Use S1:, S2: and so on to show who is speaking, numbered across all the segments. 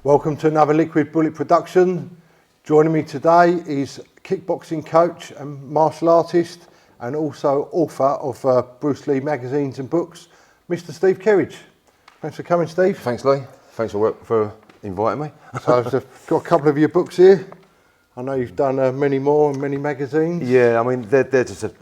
S1: Welcome to another Liquid Bullet production. Joining me today is kickboxing coach and martial artist and also author of Bruce Lee magazines and books, Mr. Steve Kerridge. Thanks for coming, Steve.
S2: Thanks, Lee. Thanks for inviting me.
S1: So I've got a couple of your books here. I know you've done many more and many magazines.
S2: Yeah, I mean, they're just a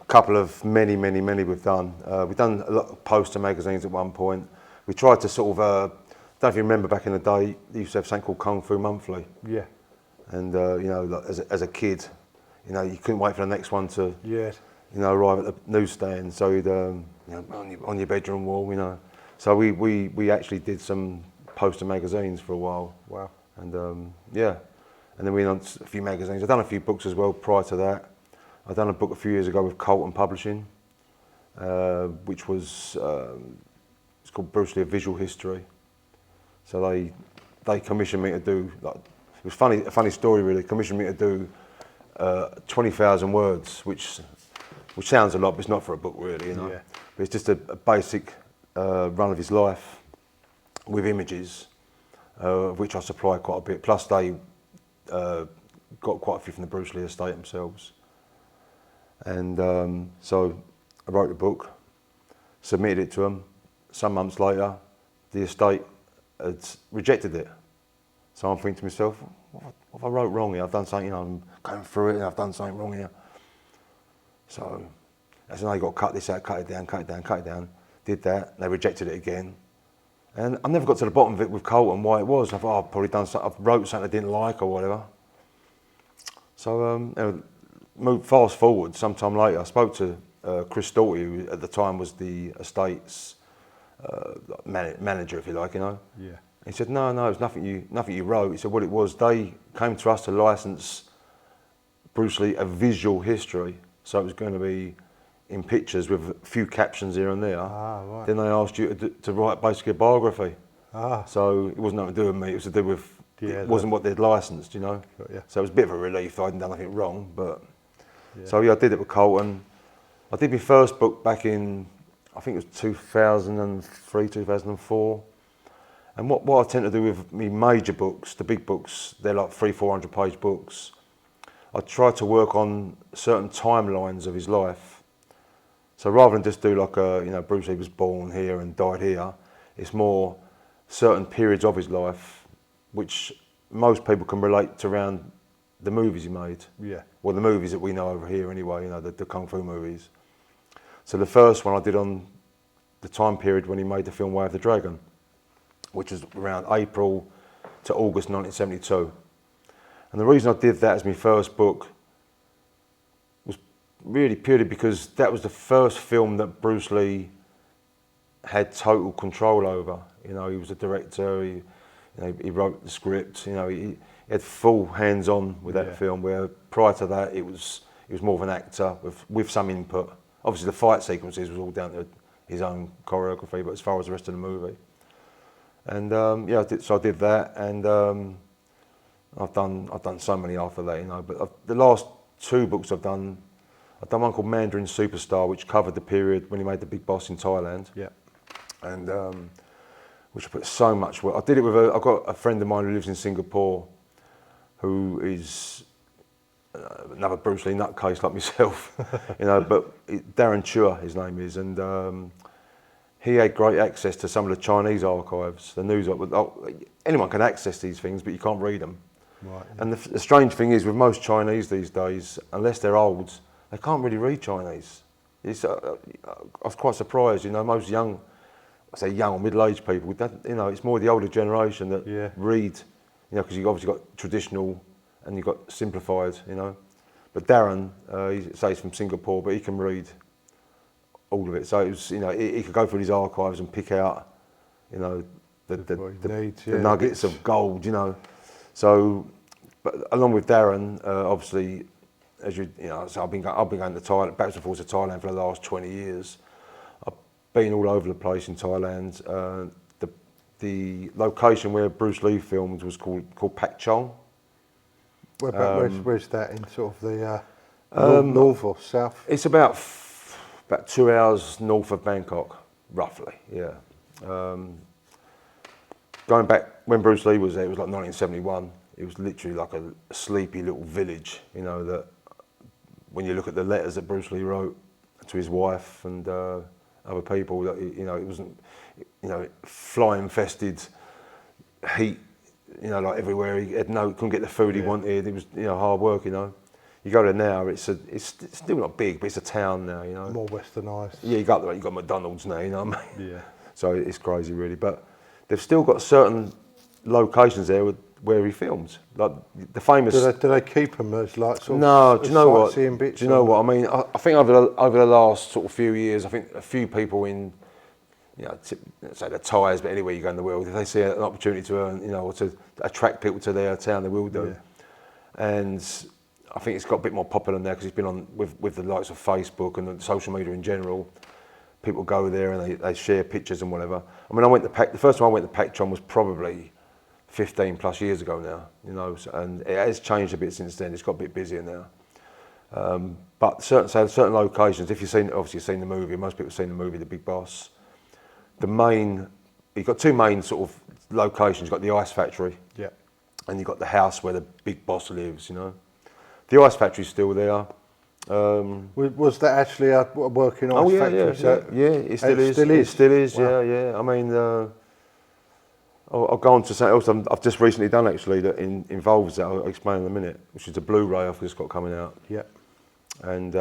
S2: couple of many we've done. We've done a lot of poster magazines at one point. We tried to sort of, I don't know if you remember back in the day, they used to have something called Kung Fu Monthly.
S1: Yeah.
S2: And, you know, like, as a kid, you know, you couldn't wait for the next one to,
S1: Yeah.
S2: you know, arrive at the newsstand. So you'd, you know, on your bedroom wall, you know. So we actually did some poster magazines for a while.
S1: Wow.
S2: And, yeah. And then we done a few magazines. I've done a few books as well prior to that. I've done a book a few years ago with Colton Publishing, which was, it's called Bruce Lee: A Visual History. So they commissioned me to do, like, it was a funny story really, commissioned me to do 20,000 words, which sounds a lot, but it's not for a book really, you know.
S1: Yeah.
S2: But it's just a basic run of his life with images, of which I supply quite a bit. Plus they got quite a few from the Bruce Lee estate themselves. And so I wrote the book, submitted it to them. Some months later, the estate had rejected it. So I'm thinking to myself, what have I wrote wrong here? I've done something, you know, I'm going through it and I've done something wrong here. So as I got to cut this out, cut it down, did that, they rejected it again. And I never got to the bottom of it with Colton, why it was. I thought, I've probably done something, I've wrote something I didn't like or whatever. So moved fast forward, sometime later, I spoke to Chris Doughty, who at the time was the estate's manager, if you like, you know.
S1: Yeah.
S2: He said, no, it's nothing you wrote. He said, what it was, they came to us to license Bruce Lee: A Visual History. So it was going to be in pictures with a few captions here and there.
S1: Ah, right.
S2: Then they asked you to write basically a biography.
S1: Ah.
S2: So it wasn't nothing to do with me, it was to do with,
S1: Yeah,
S2: it wasn't what they'd licensed, you know.
S1: Yeah.
S2: So it was a bit of a relief that I hadn't done anything wrong, but.
S1: Yeah.
S2: So yeah, I did it with Colton. I did my first book back in, I think it was 2003, 2004. And what I tend to do with me major books, the big books, they're like 300-400 page books. I try to work on certain timelines of his life. So rather than just do like a, you know, Bruce Lee was born here and died here, it's more certain periods of his life, which most people can relate to around the movies he made.
S1: Yeah.
S2: Well, the movies that we know over here anyway, you know, the Kung Fu movies. So the first one I did on the time period when he made the film Way of the Dragon, which was around April to August 1972. And the reason I did that as my first book was really purely because that was the first film that Bruce Lee had total control over. You know, he was a director, he wrote the script, you know, he had full hands-on with that film, where prior to that he was more of an actor with some input. Obviously the fight sequences was all down to his own choreography, but as far as the rest of the movie. And yeah, I did that, and I've done so many after that, you know. But the last two books I've done one called Mandarin Superstar, which covered the period when he made The Big Boss in Thailand.
S1: Yeah.
S2: And which I put so much work. I did it with I've got a friend of mine who lives in Singapore, who is another Bruce Lee nutcase like myself, you know. But Darren Chua, his name is, and he had great access to some of the Chinese archives, the news. Anyone can access these things, but you can't read them.
S1: Right. Yeah.
S2: And the strange thing is, with most Chinese these days, unless they're old, they can't really read Chinese. I was quite surprised, you know, most young, I say young or middle-aged people, you know, it's more the older generation that read, you know, because you've obviously got traditional and you've got simplified, you know. But Darren, he's from Singapore, but he can read all of it. So it was, you know, he could go through his archives and pick out, you know, the nuggets of gold, you know. So, but along with Darren, obviously, as you know, so I've been going to Thailand, backwards and forwards to Thailand for the last 20 years. I've been all over the place in Thailand. The location where Bruce Lee filmed was called Pak Chong.
S1: Where's that in sort of the north or south?
S2: It's about 2 hours north of Bangkok, roughly. Yeah. Going back when Bruce Lee was there, it was like 1971. It was literally like a sleepy little village, you know, that when you look at the letters that Bruce Lee wrote to his wife and other people, that you know, it wasn't, you know, fly-infested heat, you know, like everywhere. He had couldn't get the food he wanted. It was, you know, hard work, you know. You go there now, it's still not big, but it's a town now, you know.
S1: More westernised.
S2: Yeah, you got McDonald's now, you know what I mean?
S1: Yeah.
S2: So it's crazy, really. But they've still got certain locations there where he films, like the famous.
S1: Do they keep them as like sort
S2: No,
S1: of
S2: do you know what?
S1: sightseeing bits?
S2: Do you know what I mean? I think over the last sort of few years, I think a few people in, you know, say the tyres, but anywhere you go in the world, if they see an opportunity to earn, you know, or to attract people to their town, they will do. Yeah. And I think it's got a bit more popular now because it's been on with the likes of Facebook and the social media in general. People go there and they share pictures and whatever. I mean, the first time I went to Productionz was probably 15 plus years ago now, you know, and it has changed a bit since then. It's got a bit busier now. But certain locations, if you've seen the movie, most people have seen the movie, The Big Boss. You've got two main sort of locations. You've got the ice factory,
S1: yeah,
S2: and you've got the house where the big boss lives, you know. The ice factory's still there.
S1: Was that actually a working ice factory?
S2: Yeah, it still is. It still is. Wow. Yeah. I mean, I'll go on to something else I've just recently done actually that involves that. I'll explain in a minute, which is a Blu-ray I've just got coming out.
S1: Yeah.
S2: And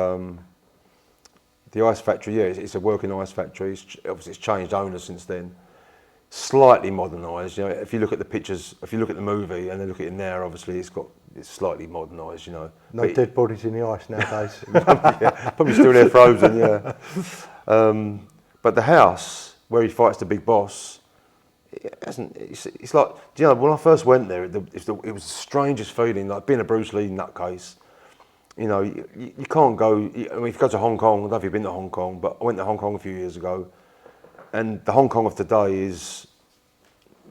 S2: the ice factory, yeah, it's a working ice factory. Obviously, it's changed owners since then. Slightly modernised. You know, if you look at the pictures, if you look at the movie and then look at it now, obviously it's slightly modernised. You know,
S1: no dead bodies in the ice nowadays.
S2: Yeah, probably still there frozen. Yeah. But the house where he fights the big boss, it's like, do you know, when I first went there, it was the strangest feeling, like being a Bruce Lee nutcase. You know, you can't go. I mean, if you go to Hong Kong, I don't know if you've been to Hong Kong, but I went to Hong Kong a few years ago. And the Hong Kong of today is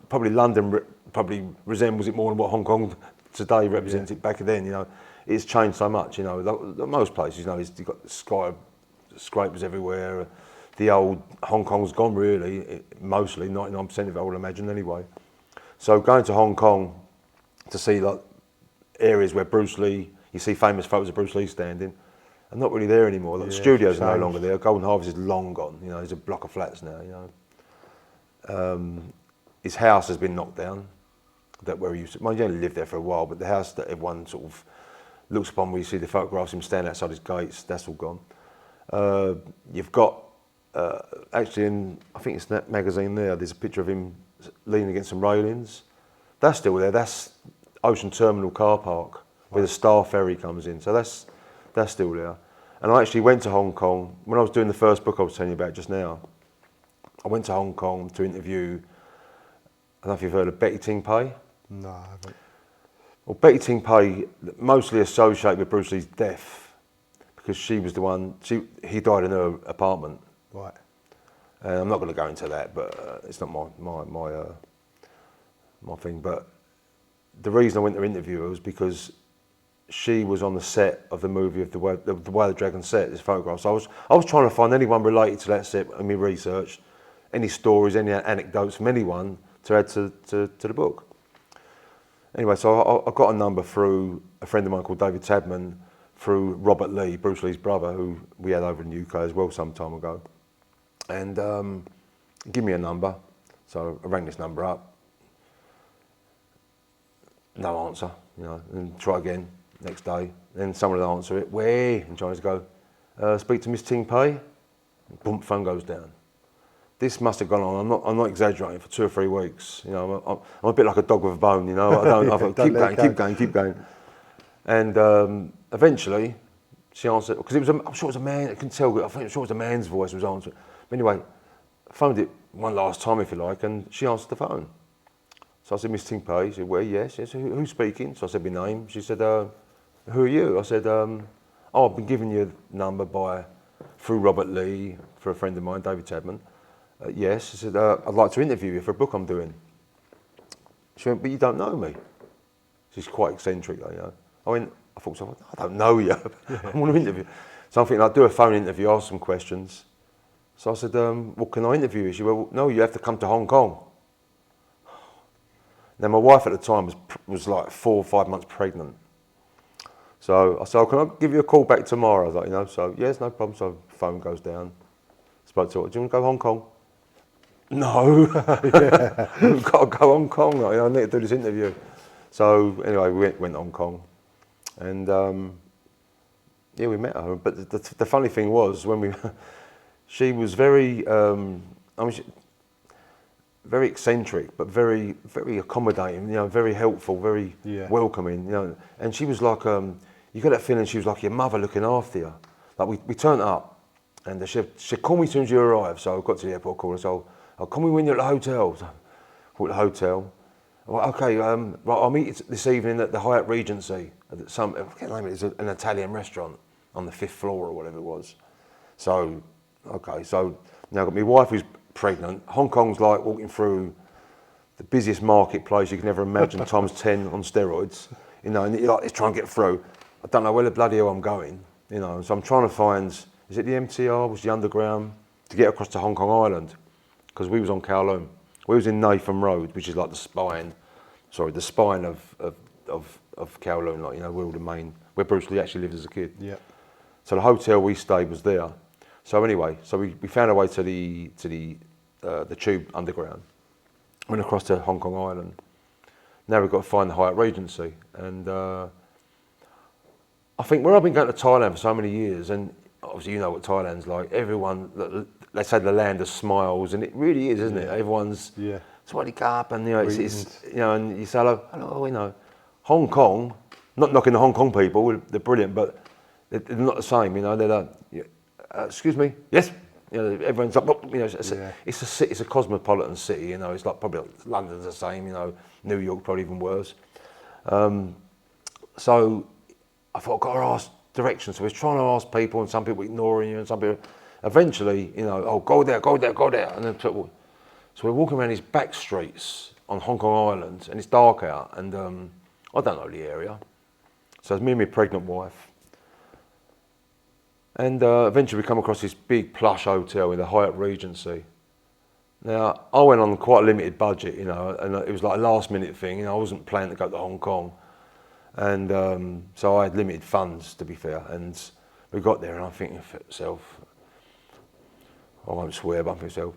S2: probably London probably resembles it more than what Hong Kong today represented back then. You know, it's changed so much. You know, like most places, you know, you've got skyscrapers everywhere. The old Hong Kong's gone really, mostly 99% of it, I would imagine anyway. So going to Hong Kong to see like areas where Bruce Lee, you see famous photos of Bruce Lee standing. I'm not really there anymore. Like, the studios are no longer there. Golden Harvest is long gone. You know, there's a block of flats now. You know, his house has been knocked down. That where he used to. Well, he only lived there for a while, but the house that everyone sort of looks upon, where you see the photographs of him standing outside his gates, that's all gone. You've got actually in, I think it's that magazine there. There's a picture of him leaning against some railings. That's still there. That's Ocean Terminal car park where the Star Ferry comes in. So that's still there. And I actually went to Hong Kong, when I was doing the first book I was telling you about just now, I went to Hong Kong to interview, I don't know if you've heard of Betty Ting Pei?
S1: No, I haven't.
S2: Well, Betty Ting Pei, mostly associated with Bruce Lee's death, because she was the one, he died in her apartment.
S1: Right.
S2: I'm not going to go into that, but it's not my thing. But the reason I went to interview her was because she was on the set of the movie of the Way the Dragon set, this photograph. So I was trying to find anyone related to that set in my research, any stories, any anecdotes from anyone to add to the book. Anyway, so I got a number through a friend of mine called David Tadman, through Robert Lee, Bruce Lee's brother, who we had over in the UK as well some time ago. And give me a number. So I rang this number up. No answer, you know, and try again. Next day, then someone would answer it. Where? And Chinese go, speak to Miss Ting Pei. Boom, phone goes down. This must have gone on. I'm not exaggerating, for 2 or 3 weeks. You know, I'm a bit like a dog with a bone. You know, I've keep going. And eventually, she answered because I'm sure it was a man. I couldn't tell. I'm sure it was a man's voice was answering. But anyway, I phoned it one last time, if you like, and she answered the phone. So I said, Miss Ting Pei. She said, where? Yes. She said, who's speaking? So I said my name. She said, who are you? I said, I've been given your number through Robert Lee, for a friend of mine, David Tadman. Yes. She said, I'd like to interview you for a book I'm doing. She went, but you don't know me. She's quite eccentric, though, you know. I thought, I don't know you. I want to interview. So I'm thinking, I'll do a phone interview, ask some questions. So I said, well, can I interview you? She went, well, no, you have to come to Hong Kong. Now my wife at the time was like 4 or 5 months pregnant. So I said, oh, can I give you a call back tomorrow? I was like, you know, so yes, no problem. So phone goes down. Spoke to her, do you want to go to Hong Kong? No, we've got to go to Hong Kong. Like, I need to do this interview. So anyway, we went to Hong Kong, and yeah, we met her. But the funny thing was when she was very, very eccentric, but very accommodating. You know, very helpful, very welcoming. You know, and she was like, you got that feeling she was like your mother looking after you. Like we turned up, and she called me as soon as you arrived. So I got to the airport, called her. So I'll call me when you're at the hotel. So I called the hotel. Well, okay, right, I'll meet you this evening at the Hyatt Regency. I can't name it. It's an Italian restaurant on the 5th floor or whatever it was. So, okay, so now I've got my wife who's pregnant. Hong Kong's like walking through the busiest marketplace you can ever imagine, times 10 on steroids. You know, and you're like, let's try and get through. I don't know where the bloody hell I'm going. You know, so I'm trying to find, is it the MTR, was the Underground, to get across to Hong Kong Island, because we was on Kowloon. We was in Nathan Road, which is like the spine of Kowloon, like, you know, where Bruce Lee actually lived as a kid.
S1: Yeah.
S2: So the hotel we stayed was there. So anyway, so we found our way to the Tube Underground. Went across to Hong Kong Island. Now we've got to find the Hyatt Regency, and I think where I've been going to Thailand for so many years, and obviously you know what Thailand's like. Everyone, let's say the land of smiles, and it really is, isn't it? Everyone's sweaty up, and you know, it's you know, and you say hello, you know. Hong Kong, not knocking the Hong Kong people, they're brilliant, but they're not the same, you know. They're like, excuse me, yes, you know, everyone's like, you know, it's a city, it's a cosmopolitan city, you know. It's like probably London's the same, you know. New York probably even worse. So I thought, I've got to ask directions. So I was trying to ask people, and some people ignoring you, and some people. Eventually, you know, oh, go there, and then so we're walking around these back streets on Hong Kong Island, and it's dark out, and I don't know the area. So it's me and my pregnant wife. And eventually we come across this big plush hotel in the Hyatt Regency. Now, I went on quite a limited budget, you know, and it was like a last minute thing, you know, I wasn't planning to go to Hong Kong. And so I had limited funds, to be fair, and we got there, and I'm thinking to myself, I won't swear, but I'm thinking to myself,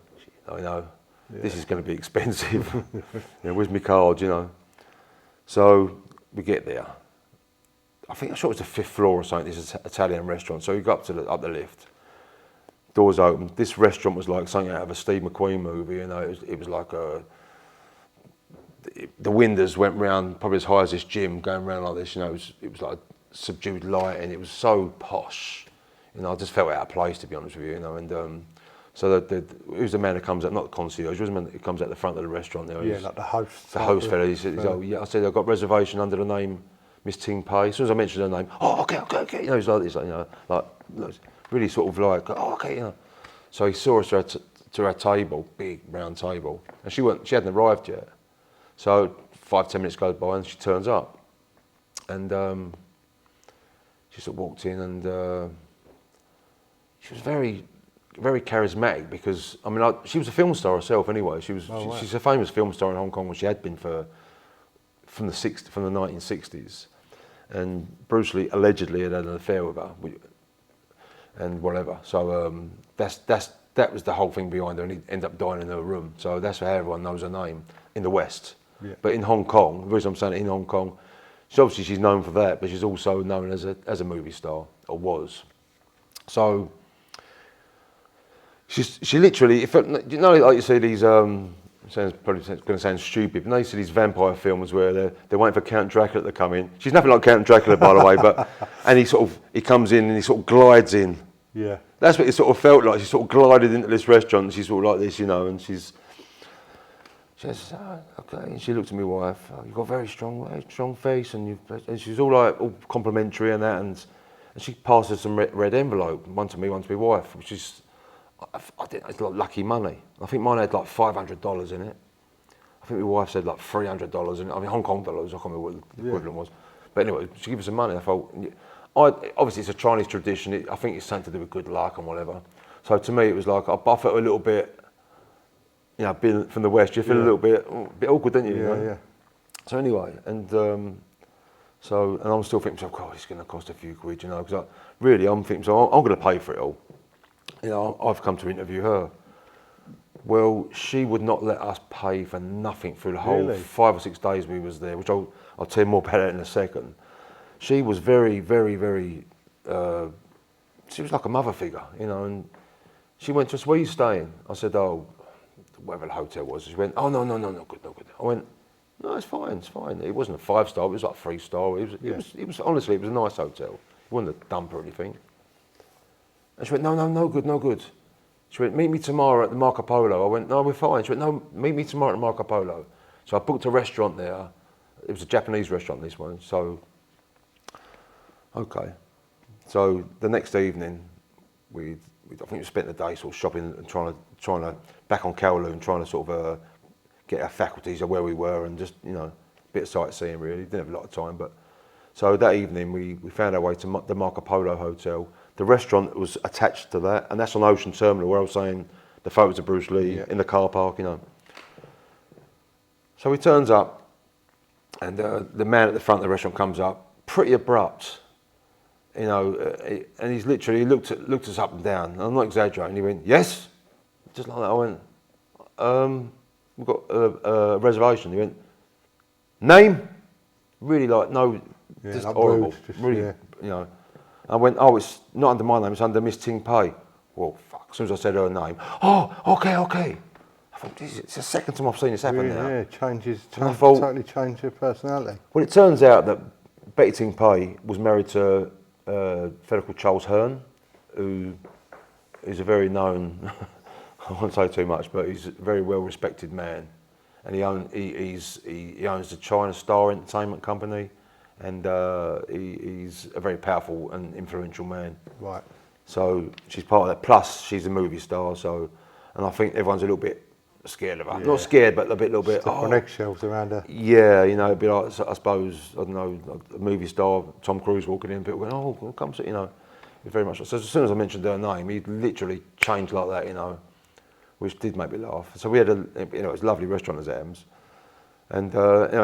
S2: you know, this is going to be expensive. You know, where's my card, you know? So we get there. I think I'm sure it was the 5th floor or something. This is an Italian restaurant. So we go up the lift. Doors open. This restaurant was like something out of a Steve McQueen movie. You know, it was like the windows went round probably as high as this gym, going round like this. You know, it was like subdued light, and it was so posh. You know, I just felt out of place, to be honest with you. You know, and so who's the man who comes out, not the concierge, who's the man who comes out the front of the restaurant there?
S1: Yeah, like the host.
S2: The host fella. He said, oh yeah. I said, I've got reservation under the name Miss Ting Pei. As soon as I mentioned her name, oh okay. You know, he's like this, like, you know, like really sort of like, oh okay, you know. So he saw us to our table, big round table, and she hadn't arrived yet. So 5-10 minutes goes by, and she turns up, and she sort of walked in, and she was very charismatic, because I mean, she was a film star herself anyway. She's a famous film star in Hong Kong, which she had been from the 1960s, and Bruce Lee allegedly had an affair with her, and whatever. So that was the whole thing behind her, and he ended up dying in her room. So that's how everyone knows her name in the West. Yeah. But in Hong Kong, the reason I'm saying it, in Hong Kong, she's known for that, but she's also known as a movie star, or was. So she literally, you know, like you see these. Sounds probably going to sound stupid, but you see these vampire films where they're waiting for Count Dracula to come in. She's nothing like Count Dracula, by the way, and he comes in and he sort of glides in. Yeah. That's what it sort of felt like. She sort of glided into this restaurant, and she's sort of like this, you know, and she says, oh, okay, and she looked at my wife, oh, you've got a very strong face, and she's all like, all complimentary and that, and she passes some red envelope, one to me, one to my wife, which is, I think it's like lucky money. I think mine had like $500 in it. I think my wife said like $300 in it. I mean, Hong Kong dollars, I can't remember what the equivalent was. But anyway, she gave us some money. I thought, obviously it's a Chinese tradition. I think it's something to do with good luck and whatever. So to me, it was like, I felt a little bit, you know, being from the West, you feel a little bit awkward, don't you?
S1: Yeah,
S2: you know?
S1: yeah.
S2: So anyway, and I'm still thinking, oh God, it's going to cost a few quid, you know, because I'm thinking, so I'm going to pay for it all. You know, I've come to interview her. Well, she would not let us pay for nothing through the whole 5 or 6 days we was there, which I'll tell you more about it in a second. She was very, very, very, she was like a mother figure, you know, and she went to us, where are you staying? I said, oh, whatever the hotel was. She went, oh, no, good. I went, no, it's fine. It wasn't a 5-star, it was like 3-star. It was honestly, it was a nice hotel. It wasn't a dump or anything. And she went, no good. She went, meet me tomorrow at the Marco Polo. I went, no, we're fine. She went, no, meet me tomorrow at the Marco Polo. So I booked a restaurant there. It was a Japanese restaurant, this one. So, okay. So the next evening, I think we spent the day sort of shopping and trying to back on Kowloon, trying to sort of get our faculties of where we were and just, you know, a bit of sightseeing really. Didn't have a lot of time, but so that evening we found our way to the Marco Polo Hotel. The restaurant was attached to that, and that's on Ocean Terminal, where I was saying the photos of Bruce Lee in the car park, you know. So he turns up, and the man at the front of the restaurant comes up, pretty abrupt, you know, and he looked us up and down. I'm not exaggerating. He went, yes, just like that. I went, we've got a reservation. He went, name, really like no, just horrible, really, you know. I went, oh, it's not under my name, it's under Miss Ting Pei. Well, fuck, as soon as I said her name, oh, okay. I thought, it's the second time I've seen this happen now.
S1: Yeah, totally changed her personality.
S2: Well, it turns out that Betty Ting Pei was married to a fellow called Charles Hearn, who is a very known, I won't say too much, but he's a very well-respected man. And he owns the China Star Entertainment Company. And he's a very powerful and influential man.
S1: Right.
S2: So she's part of that. Plus, she's a movie star. So, and I think everyone's a little bit scared of her. Yeah. Not scared, but a little bit.
S1: Step on eggshells around her.
S2: Yeah, you know, it'd be like, I suppose, I don't know, like a movie star, Tom Cruise walking in, people going, oh, well, come see, you know. Very much. So as soon as I mentioned her name, he literally changed like that, you know, which did make me laugh. So we had it was a lovely restaurant as Adams. And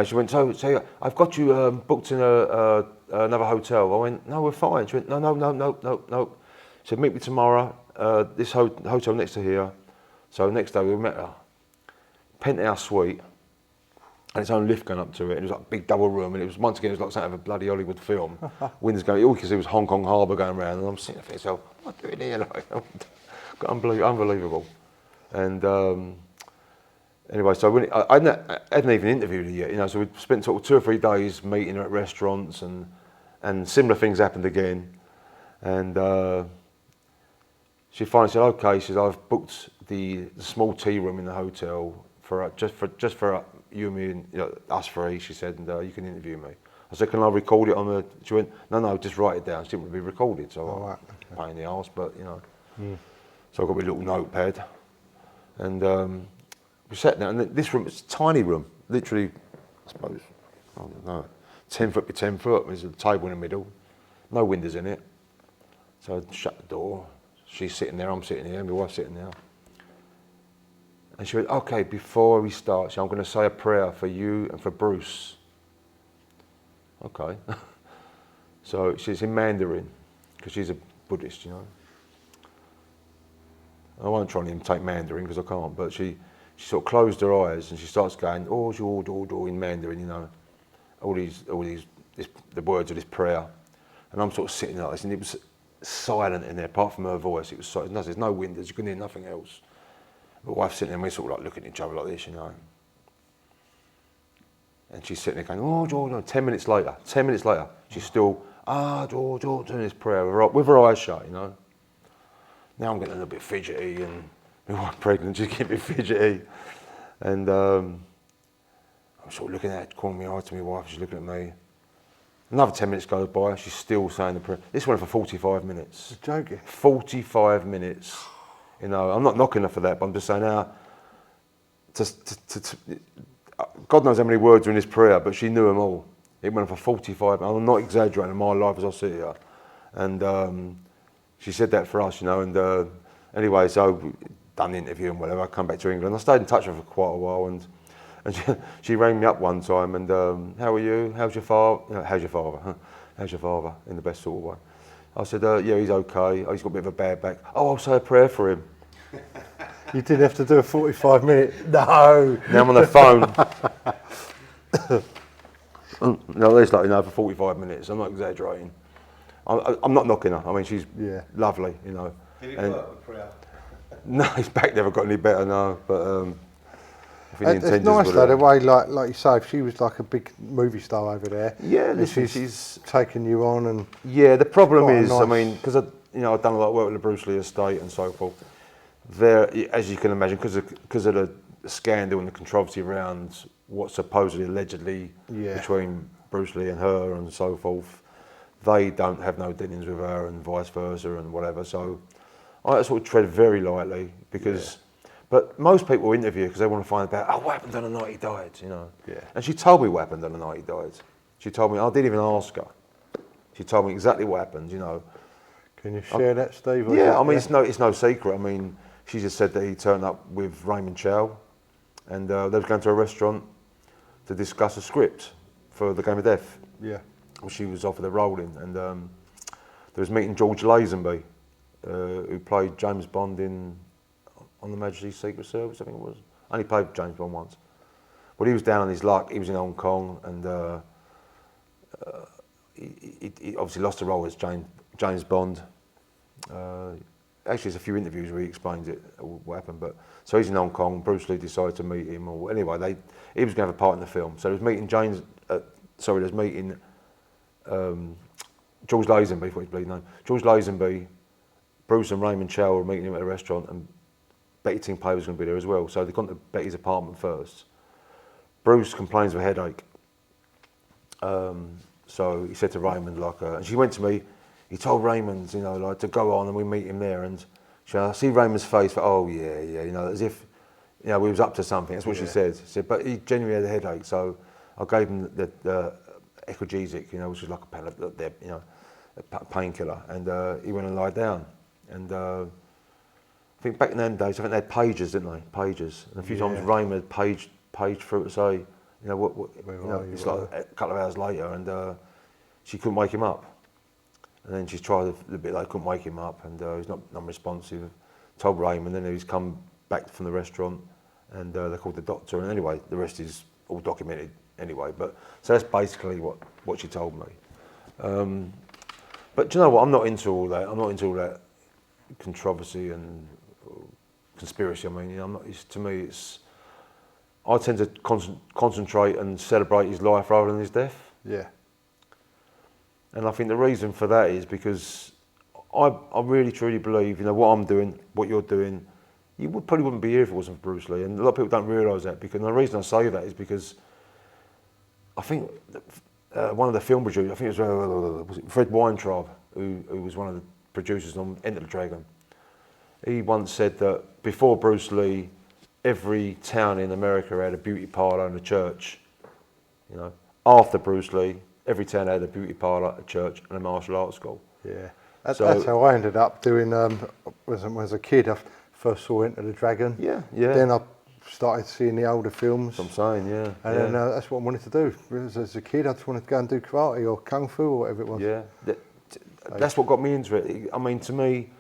S2: she went, so I've got you booked in another hotel. I went, no, we're fine. She went, no. She said, meet me tomorrow, this hotel next to here. So next day we met her. Penthouse suite, and its own lift going up to it. It was like a big double room, and it was, once again, it was like something of a bloody Hollywood film. Windows going, all you could see was Hong Kong Harbour going around, and I'm sitting there thinking, what am I doing here? Like, unbelievable. And anyway, so when I hadn't even interviewed her yet, you know, so we spent sort of 2 or 3 days meeting her at restaurants, and similar things happened again. And she finally said, okay, she said, I've booked the small tea room in the hotel for just for you and me and, you know, us three, she said, and you can interview me. I said, can I record it on the, she went, no, just write it down. She didn't want to be recorded, so pain in the arse, but, you know. So I got my little notepad, and we sat down, and this room, it's a tiny room, literally, I suppose, I don't know, 10 foot by 10 foot. There's a table in the middle, no windows in it. So I shut the door. She's sitting there, I'm sitting here, my wife's sitting there. And she went, okay, before we start, I'm going to say a prayer for you and for Bruce. Okay. So she's in Mandarin, because she's a Buddhist, you know. I won't try and imitate Mandarin because I can't, but she sort of closed her eyes and she starts going, oh, do in Mandarin, you know, the words of this prayer. And I'm sort of sitting like this, and it was silent in there, apart from her voice. It was silent. There's no windows, you couldn't hear nothing else. My wife's sitting there, and we're sort of like looking at each other like this, you know. And she's sitting there going, oh, George, 10 minutes later, she's still, George, doing this prayer with her eyes shut, you know. Now I'm getting a little bit fidgety, and my wife pregnant, she's getting a bit fidgety. And I'm sort of looking at her, calling me eye to my wife, she's looking at me. Another 10 minutes goes by, she's still saying the prayer. This went for 45 minutes.
S1: You're joking.
S2: 45 minutes. You know, I'm not knocking her for that, but I'm just saying now, God knows how many words are in this prayer, but she knew them all. It went for 45, and I'm not exaggerating in my life as I see her. And she said that for us, you know, and anyway, so done the interview and whatever, I come back to England. I stayed in touch with her for quite a while, and And she rang me up one time and, how are you? How's your father? You know, how's your father? Huh? How's your father? In the best sort of way. I said, yeah, he's okay. Oh, he's got a bit of a bad back. Oh, I'll say a prayer for him.
S1: You didn't have to do a 45-minute. No.
S2: Now I'm on the phone. No, it's like, for 45 minutes. I'm not exaggerating. I'm not knocking her. I mean, she's lovely, you know.
S3: Did it work with prayer?
S2: No, his back never got any better, no. But I think the
S1: It's nice though, the way, like you say, if she was like a big movie star over there.
S2: Yeah,
S1: and
S2: listen,
S1: she's taken you on and.
S2: Yeah, the problem is,
S1: nice.
S2: I mean, because I've done a lot of work with the Bruce Lee estate and so forth. There, as you can imagine, because of the scandal and the controversy around what supposedly, allegedly, between Bruce Lee and her and so forth, they don't have no dealings with her and vice versa and whatever. So I sort of tread very lightly because. But most people interview because they want to find out, what happened on the night he died, you know. Yeah. And she told me what happened on the night he died. She told me, I didn't even ask her. She told me exactly what happened, you know.
S1: Can you share that, Steve?
S2: Yeah, I mean, it's no secret. I mean, she just said that he turned up with Raymond Chow and they was going to a restaurant to discuss a script for The Game of Death.
S1: Yeah.
S2: Well, she was offered a role in, and there was meeting George Lazenby, who played James Bond on the Majesty's Secret Service, I think it was. Only played James Bond once. But he was down on his luck. He was in Hong Kong, and he obviously lost the role as James Bond. Actually, there's a few interviews where he explains it, what happened. But so he's in Hong Kong. Bruce Lee decided to meet him. Or anyway, he was going to have a part in the film. So there was meeting George Lazenby, what his bleeding name. George Lazenby, Bruce and Raymond Chow were meeting him at a restaurant, and Betty Ting-Pei was going to be there as well. So they got to Betty's apartment first. Bruce complains of a headache. So he said to Raymond, and she went to me, he told Raymond, to go on and we meet him there. And I see Raymond's face, as if, we was up to something. That's what she said. She said, but he genuinely had a headache. So I gave him the Ecogesic, which is like a painkiller. And he went and lied down. And I think back in them days, I think they had pagers, didn't they? Pagers. And a few times Raymond had paged through to say, it's like a couple of hours later, and she couldn't wake him up. And then she tried a bit like couldn't wake him up, and he's not non-responsive. Told Raymond, then he's come back from the restaurant, and they called the doctor. And anyway, the rest is all documented anyway. But so that's basically what she told me. But do you know what? I'm not into all that. I'm not into all that controversy and conspiracy. I mean, I'm not. To me, it's. I tend to concentrate and celebrate his life rather than his death.
S1: Yeah.
S2: And I think the reason for that is because I really truly believe, what I'm doing, what you're doing, you probably wouldn't be here if it wasn't for Bruce Lee. And a lot of people don't realise that. Because the reason I say that is because I think one of the film producers, I think it was Fred Weintraub, who was one of the producers on Enter the Dragon. He once said that before Bruce Lee, every town in America had a beauty parlour and a church. After Bruce Lee, every town had a beauty parlour, a church, and a martial arts school.
S1: Yeah, that's how I ended up doing. As a kid, I first saw Enter the Dragon.
S2: Yeah.
S1: Then I started seeing the older films.
S2: That's what I'm saying, yeah.
S1: And then that's what I wanted to do. As a kid, I just wanted to go and do karate or kung fu or whatever it was.
S2: Yeah, that's what got me into it. I mean, to me,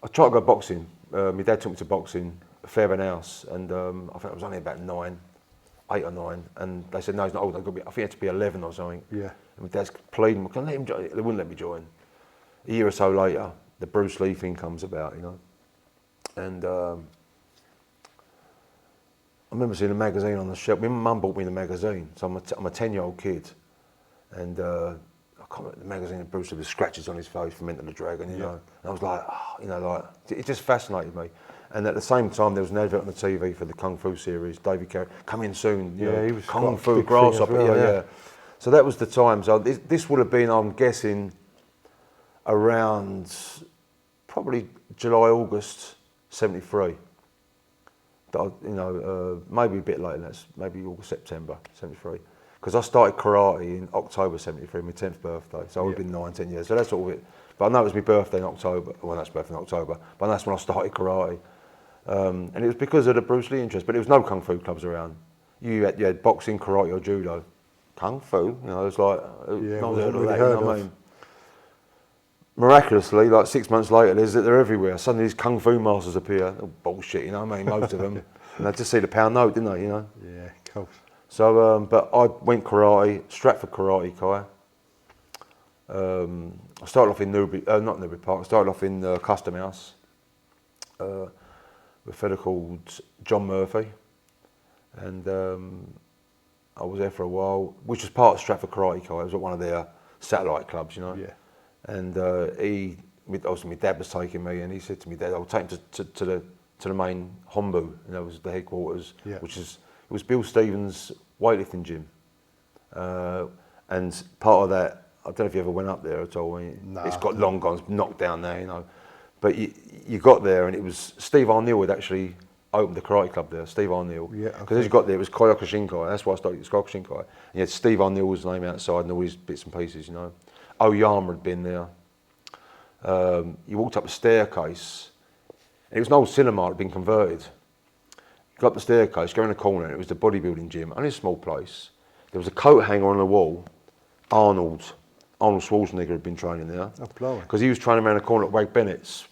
S2: I tried to go boxing. My dad took me to boxing, Fairbairn House, and I think I was only about 8 or 9, and they said, no, he's not old, I think he had to be 11 or something. Yeah. And my dad's pleading, can I let him join? They wouldn't let me join. A year or so later, the Bruce Lee thing comes about, And I remember seeing a magazine on the shelf. My mum bought me the magazine, so I'm a 10-year-old kid. And I can't remember, the magazine of Bruce Lee with scratches on his face from Enter the Dragon, And I was like, it just fascinated me. And at the same time, there was an advert on the TV for the Kung Fu series. David Kerridge, coming soon. He was Kung Fu Grasshopper. Yeah. So that was the time. So this would have been, I'm guessing, around probably July, August '73. Maybe a bit later than that. Maybe August, September '73. Because I started karate in October '73, my 10th birthday. So I would have been 9, 10 years. So that's all of it. But I know it was my birthday in October. Well, that's birthday in October. But that's when I started karate. And it was because of the Bruce Lee interest, but there was no kung fu clubs around. You had boxing, karate or judo. Kung fu, you know, it's like, no one's heard of that, you know what I mean? Miraculously, like 6 months later, they're everywhere. Suddenly these kung fu masters appear. Oh, bullshit, you know what I mean? Most of them. And they just see the pound note, didn't they, you know?
S1: Yeah, cool.
S2: So, but I went karate, Stratford Karate Kai. I started off in not Newbury Park, I started off in Custom House with a fella called John Murphy. And I was there for a while, which was part of Stratford Karate Kai. It was at one of their satellite clubs, you know.
S1: Yeah.
S2: And obviously my dad was taking me, and he said to me, "Dad, I'll take him to the main Hombu," and that was the headquarters,
S1: Yeah.
S2: it was Bill Stevens' weightlifting gym. And part of that, I don't know if you ever went up there at all.
S1: No,
S2: it's got long gone, knocked down there, you know. But you got there, and it was Steve Arneill had actually opened the karate club there, Steve Arneill.
S1: Yeah.
S2: Because as you got there, it was Kyokushinkai. That's why I started Kyokushinkai. And you had Steve Arneill's name outside and all these bits and pieces, you know. Oyama had been there. You walked up the staircase, and it was an old cinema that had been converted. You go up the staircase, go in the corner, and it was the bodybuilding gym. Only a small place. There was a coat hanger on the wall. Arnold Schwarzenegger had been training there.
S1: Oh, blimey.
S2: Because he was training around the corner at Wag Bennett's.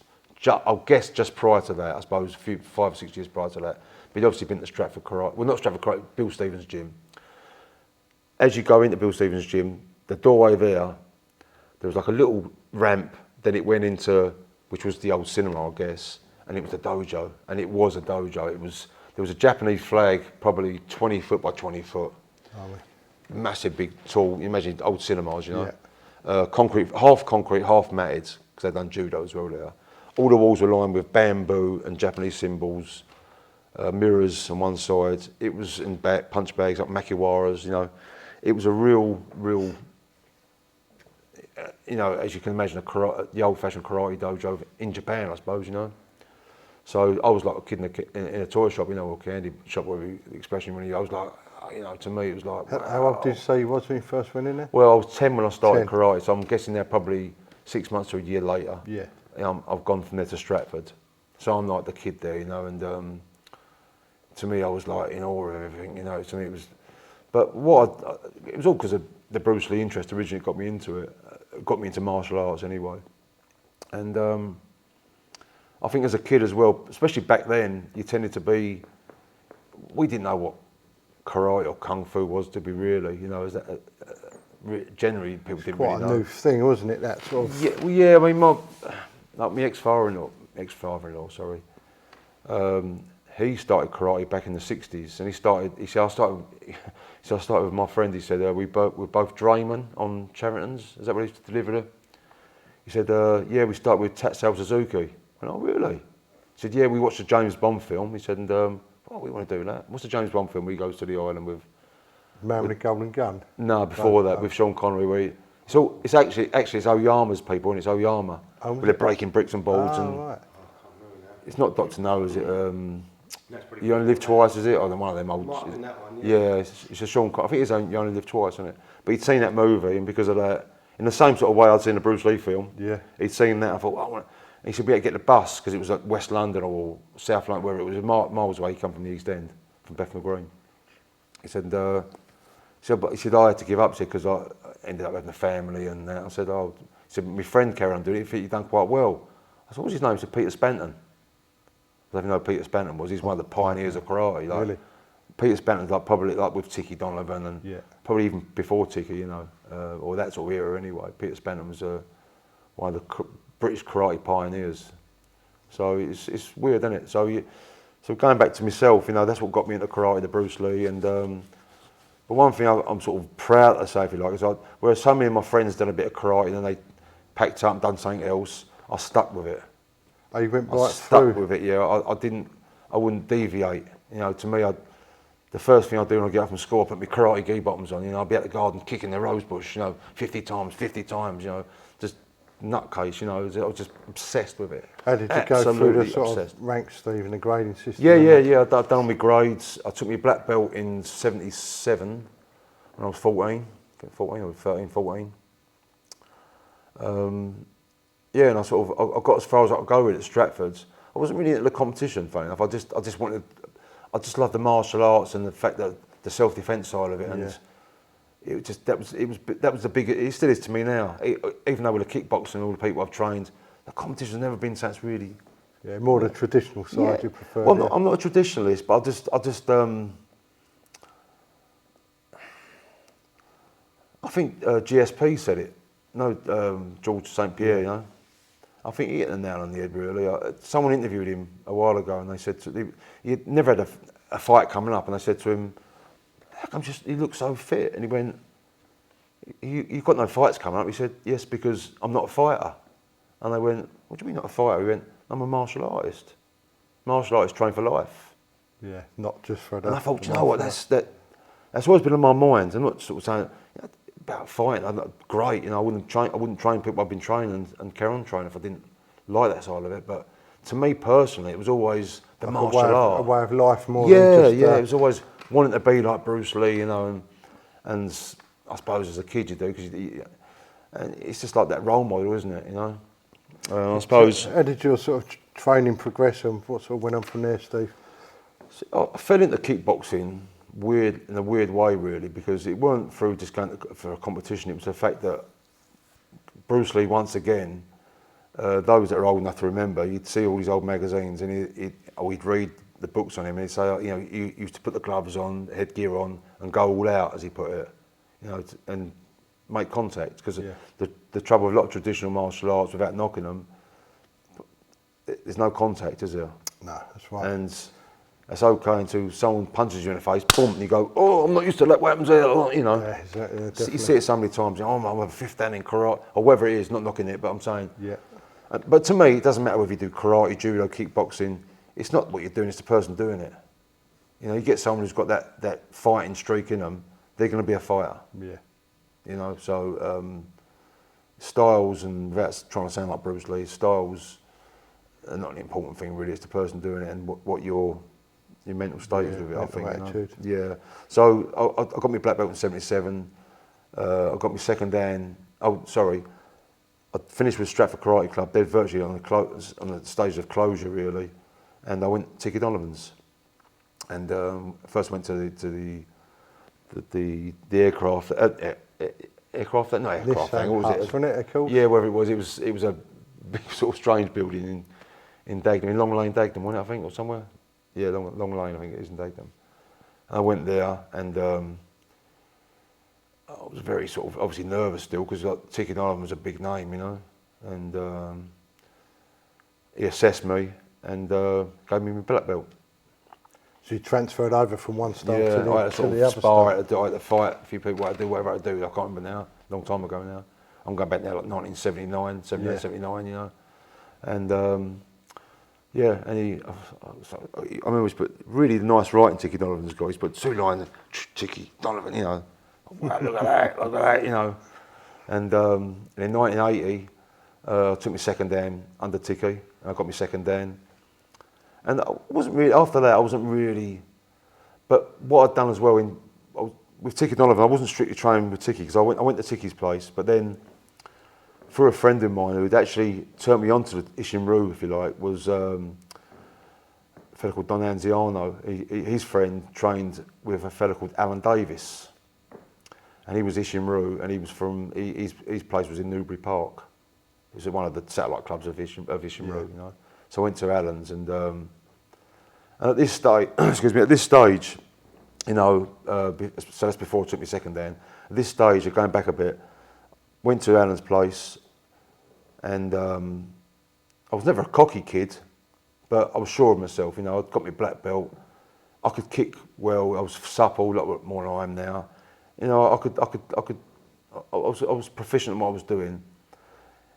S2: I guess just prior to that, I suppose, 5 or 6 years prior to that. But he'd obviously been to Stratford Karate. Well, not Stratford Karate, Bill Stevens' gym. As you go into Bill Stevens' gym, the doorway there was like a little ramp, then it went into, which was the old cinema, I guess, and it was a dojo. And it was a dojo. There was a Japanese flag, probably 20 foot by 20 foot. Massive, big, tall, you imagine old cinemas, you know. Yeah. Concrete, half matted, because they'd done judo as well there. All the walls were lined with bamboo and Japanese symbols, mirrors on one side. It was in punch bags, like makiwaras, you know. It was a real, you know, as you can imagine, the old-fashioned karate dojo in Japan, I suppose, you know. So I was like a kid in a toy shop, you know, or candy shop, whatever the expression, when I was like, you know, to me it was like, wow.
S1: How old did you say you was when you first went in there?
S2: Well, I was 10 when I started
S1: 10.
S2: karate, so I'm guessing they're probably 6 months to a year later.
S1: Yeah.
S2: I've gone from there to Stratford. So I'm like the kid there, you know, and to me I was like in awe of everything, you know, to me it was, but it was all because of the Bruce Lee interest originally got me into it, got me into martial arts anyway. And I think as a kid as well, especially back then, you tended to be, we didn't know what karate or kung fu was to be really, you know, generally people didn't really know.
S1: Quite a new thing, wasn't it, that sort of?
S2: Yeah, well, yeah, I mean, my ex-father-in-law, sorry, he started karate back in the 60s, and he said, I started with my friend, he said, we're both draymen on Charrington's, is that what he used to deliver to? He said, yeah, we started with Tatsal Suzuki. I went, oh, really? He said, yeah, we watched the James Bond film. He said, oh, we want to do that. What's the James Bond film where he goes to the island with?
S1: Man with a Golden Gun?
S2: No, before that, with Sean Connery, where it's actually it's Oyama's people, and it's Oyama, where they're breaking bricks and boards.
S1: Right.
S2: It's not Dr. No, is it? You Only Live Twice, is it? Or one of them old.
S3: Might have been that one,
S2: yeah, it's a Sean Connery. I think it's You Only Live Twice, isn't it? But he'd seen that movie, and because of that, in the same sort of way I'd seen the Bruce Lee film,
S1: yeah,
S2: he'd seen that. I thought, oh, he said we had to get the bus because it was like West London or South London, where it was miles away. He come from the East End, from Bethnal Green. He said, I had to give up because I ended up having a family and that. I said, he said, my friend carried on doing it. He'd done quite well. I said, what's his name? He said, Peter Spanton. I don't know who Peter Spanton was. He's one of the pioneers of karate. Like,
S1: really?
S2: Peter Spanton's probably with Tiki Donovan and probably even before Tiki, you know, or that sort of era anyway. Peter Spanton was one of the British karate pioneers. So it's weird, isn't it? So going back to myself, you know, that's what got me into karate, the Bruce Lee, and but one thing I'm sort of proud to say, if you like, is whereas so many of my friends done a bit of karate and then they packed up and done something else, I stuck with it.
S1: Oh, you went
S2: I
S1: right
S2: stuck
S1: through?
S2: with it, yeah. I wouldn't deviate. You know, to me, the first thing I do when I get up from school, I put my karate gi bottoms on. You know, I'd be at the garden kicking the rose bush, you know, 50 times, you know, just nutcase. You know, I was just obsessed with it.
S1: How did you go through the sort of ranks, Steve, and the grading system?
S2: Yeah. I'd done all my grades. I took my black belt in '77 when I was 14 or 13, 14. Yeah, and I got as far as I could go with it at Stratford's. I wasn't really into the competition, funny enough. I just loved the martial arts and the fact that the self-defense side of it, and that was the big. It still is to me now. Even though with the kickboxing and all the people I've trained, the competition's never been such really.
S1: Yeah, more the traditional side you prefer.
S2: Well, I'm not a traditionalist, but I think GSP said it. No, George St. Pierre, you know. I think he hit the nail on the head, really. Someone interviewed him a while ago, and they said he'd never had a fight coming up, and they said to him, "How come he looks so fit?" And he went, "You've got no fights coming up." He said, "Yes, because I'm not a fighter." And they went, "What do you mean not a fighter?" He went, "I'm a martial artist. Martial artists train for life."
S1: Yeah, not just for that.
S2: And I thought, you know what, that's always been on my mind. I'm not sort of saying about fighting. I'm not great, you know. I wouldn't train people I've been training and carry on training if I didn't like that side of it. But to me personally, it was always the
S1: like
S2: martial art,
S1: a way of life more.
S2: Yeah,
S1: than just,
S2: it was always wanting to be like Bruce Lee, you know, and I suppose as a kid you do, and it's just like that role model, isn't it? You know. I suppose.
S1: How did your sort of training progress, and what sort of went on from there, Steve?
S2: I fell into kickboxing in a weird way, really, because it weren't through just going for a competition. It was the fact that Bruce Lee, once again, those that are old enough to remember, you'd see all these old magazines, and he'd read the books on him, and he'd say, you know, you used to put the gloves on, headgear on, and go all out, as he put it, you know, and make contact. Because the trouble with a lot of traditional martial arts, without knocking them, there's no contact, is there?
S1: No, that's right.
S2: And it's okay until someone punches you in the face, boom, and you go, "Oh, I'm not used to that. What happens there?" You know.
S1: Yeah, exactly. Yeah,
S2: you see it so many times. I'm a fifth dan in karate, or whether it is, not knocking it, but I'm saying.
S1: Yeah.
S2: But to me, it doesn't matter whether you do karate, judo, kickboxing. It's not what you're doing; it's the person doing it. You know, you get someone who's got that fighting streak in them, they're going to be a fighter.
S1: Yeah.
S2: You know, so styles, and that's trying to sound like Bruce Lee. Styles are not an important thing, really. It's the person doing it and what your mental state is with it, I think.
S1: Attitude.
S2: You know? Yeah. So I got my black belt in '77. I got my second dan. Oh, sorry. I finished with Stratford Karate Club. They're virtually on the stage of closure, really. And I went to Tiki Donovan's. And first went to the aircraft. Aircraft thing. What was it?
S1: Wasn't it called?
S2: Yeah, wherever it was. It was a big sort of strange building in Dagenham, in Long Lane, Dagenham, wasn't it, I think, or somewhere? Yeah, Long Lane, I think it is in Dagenham. I went there, and I was very sort of obviously nervous still, because like, Tiki Donovan was a big name, you know, and he assessed me and gave me my black belt.
S1: So you transferred over from one style to the other.
S2: I had to sort of spar, I had to fight a few people, I had to do whatever I do. I can't remember now, a long time ago now. I'm going back now, like 1979, 79, you know. And and I remember he's put really nice writing, Tiki Donovan's got. He's put 2 lines, Tiki Donovan, you know. Wow, look at that, you know. And in 1980, I took my second dan under Tiki, and I got my second dan. And I wasn't really, after that, I wasn't really, but what I'd done as well with Tiki Donovan, I wasn't strictly training with Tiki, because I went to Tiki's place, but then through a friend of mine who'd actually turned me on to the Ishinru, if you like, was a fellow called Don Anziano. His friend trained with a fellow called Alan Davis, and he was Ishinru, and he was from, his place was in Newbury Park. It was one of the satellite clubs of Ishinru, you know. So I went to Alan's, and at this stage, you know, so that's before I took my second dan. At this stage, going back a bit, went to Alan's place, and I was never a cocky kid, but I was sure of myself. You know, I'd got my black belt. I could kick well. I was supple, a lot more than I am now. You know, I was proficient in what I was doing.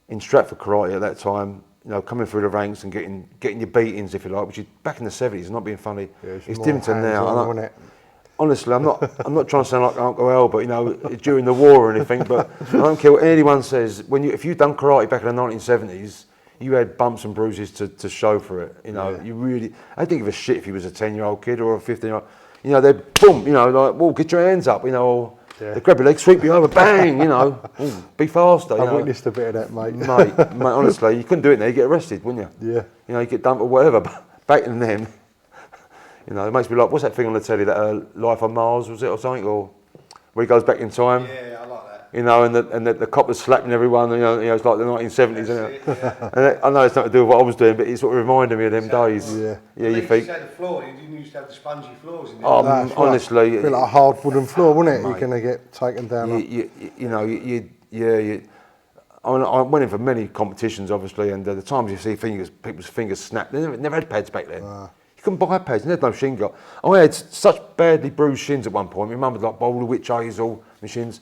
S2: In Stratford Karate at that time, you know, coming through the ranks and getting your beatings, if you like, which is back in the '70s, not being funny. Yeah, it's different to now. Honestly, I'm not trying to sound like Uncle Al, but you know, during the war or anything. But I don't care what anyone says. If you've done karate back in the 1970s, you had bumps and bruises to show for it. You know, you really. I didn't give a shit if he was a 10-year-old kid or a 15-year-old. You know, they'd boom. You know, like, well, get your hands up. You know, They grab your leg, sweep you over, bang, you know, ooh, be faster. You
S1: I
S2: know.
S1: witnessed a bit of that, mate.
S2: Mate, honestly, you couldn't do it now, you get arrested, wouldn't you?
S1: Yeah.
S2: You know, you get dumped or whatever, but back then, you know, it makes me like, what's that thing on the telly, that Life on Mars, was it, or something, or where he goes back in time?
S3: Yeah, I like that.
S2: You know, and the cop was slapping everyone, you know, it's like the 1970s, isn't it?
S3: Yeah.
S2: And I know it's nothing to do with what I was doing, but it sort of reminded me of them days.
S1: Yeah.
S2: Yeah,
S3: You
S2: your feet.
S3: said the floor, you didn't used to have the spongy floors in there.
S1: That's right.
S2: Honestly,
S1: A bit like a hard wooden floor, wouldn't it?
S2: Mate.
S1: You're going to get taken down.
S2: I went in for many competitions, obviously, and the times you see people's fingers snapped, they never had pads back then. You couldn't buy pads, they had no shin guard. I had such badly bruised shins at one point. My mum would like bowl the witch hazel, my shins.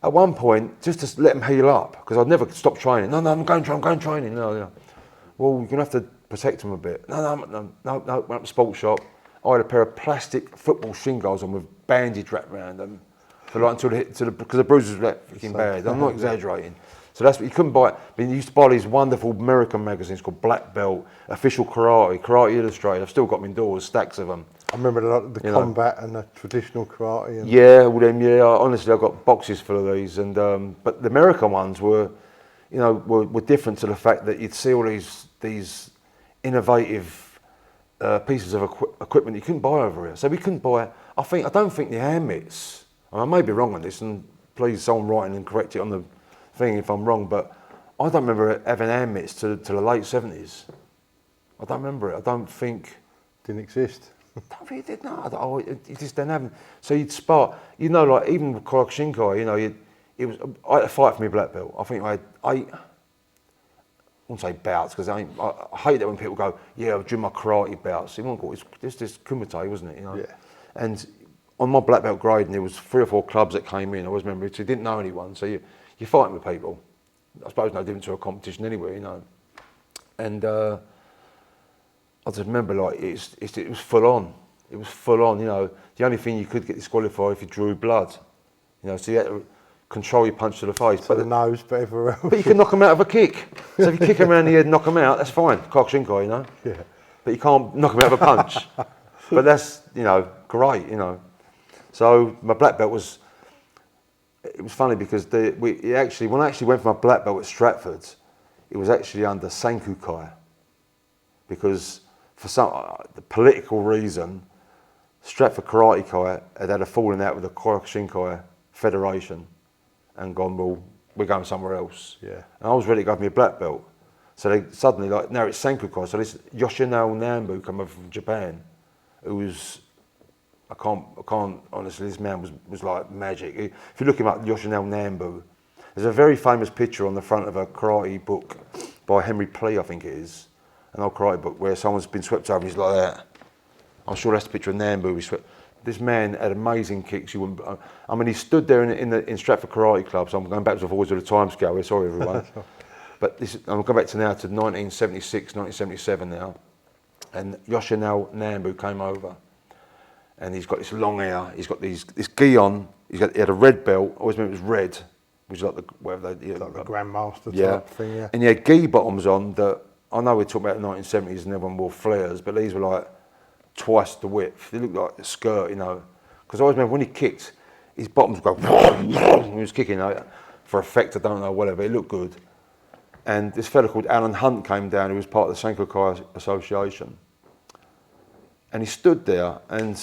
S2: At one point, just to let them heal up, because I'd never stop training. No, I'm going training. No. Well, you're going to have to protect them a bit. No. Went up to the sports shop. I had a pair of plastic football shin guards on with bandage wrapped around them, for like because the bruises were that freaking bad. I'm not exaggerating. So that's what you couldn't buy. I mean, you used to buy these wonderful American magazines called Black Belt, Official Karate Illustrated. I've still got them indoors, stacks of them.
S1: I remember the combat and the traditional karate. And
S2: Yeah, well then, honestly, I've got boxes full of these, and but the American ones were different to the fact that you'd see all these innovative pieces of equipment you couldn't buy over here. So we couldn't buy. I don't think the hand mitts. I may be wrong on this, and please someone write in and correct it on the thing if I'm wrong. But I don't remember having hand mitts to the late 70s. I don't remember it. I don't think.
S1: didn't exist.
S2: I don't think it did. No, it just didn't happen. So you'd spar. You know, like even with Kyokushinkai, you know, I had a fight for me black belt. I think I had 8. I wouldn't say bouts because I hate that when people go, yeah, I've done my karate bouts. It's just kumite, wasn't it? You know.
S1: Yeah.
S2: And on my black belt grading, there was 3 or 4 clubs that came in. I always remember it. So you didn't know anyone, so you're fighting with people. I suppose no different to a competition anyway, you know. And I just remember like it was full on. It was full on. You know, the only thing you could get disqualified if you drew blood. You know, so you had to control your punch to the face.
S1: To the nose, but everywhere else.
S2: But you can knock them out of a kick. So if you kick them around the head and knock them out, that's fine. Kyokushinkai, you know.
S1: Yeah.
S2: But you can't knock them out of a punch. But that's, you know, great, you know. So my black belt was. It was funny because when I actually went for my black belt at Stratford, it was actually under Sankukai, because for some the political reason, Stratford Karate Kai had a falling out with the Kyokushinkai Federation, and gone, well, we're going somewhere else.
S1: Yeah.
S2: And I was ready to go for my black belt, so they suddenly now it's Sankukai. So this Yoshinao Nambu come over from Japan, who was. I can't honestly. This man was like magic. If you look him up, Yoshinao Nambu, there's a very famous picture on the front of a karate book by Henry Plea, I think it is, an old karate book where someone's been swept over. He's like that. I'm sure that's the picture of Nambu. This man had amazing kicks. You wouldn't. I mean, he stood there in Stratford Karate Club. So I'm going back to avoid the time scale here. Sorry, everyone. But I'm going back to 1976, 1977 now, and Yoshinao Nambu came over. And he's got this long hair. He's got this gi on. He had a red belt. I always remember it was red, which is like the
S1: grandmaster type thing. Yeah.
S2: And he had gi bottoms on that. I know we're talking about the 1970s and everyone wore flares, but these were like twice the width. They looked like a skirt, you know. Because I always remember when he kicked, his bottoms would go. He was kicking for effect. I don't know, whatever. It looked good. And this fella called Alan Hunt came down. He was part of the Sankukai Association. And he stood there and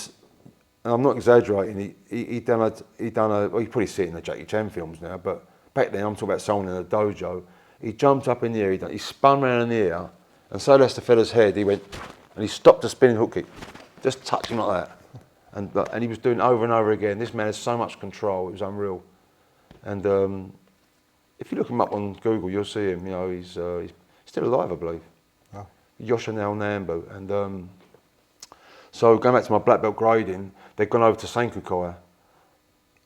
S2: I'm not exaggerating. He'd done a. Well, you probably see it in the Jackie Chan films now, but back then I'm talking about someone in a dojo. He jumped up in the air. He spun around in the air, and so that's the fella's head. He went, and he stopped a spinning hook kick, just touching like that, and he was doing it over and over again. This man has so much control. It was unreal. And if you look him up on Google, you'll see him. You know, he's still alive, I believe.
S1: Oh.
S2: Yoshinao Nambu, and. So going back to my black belt grading, they'd gone over to Sankukai,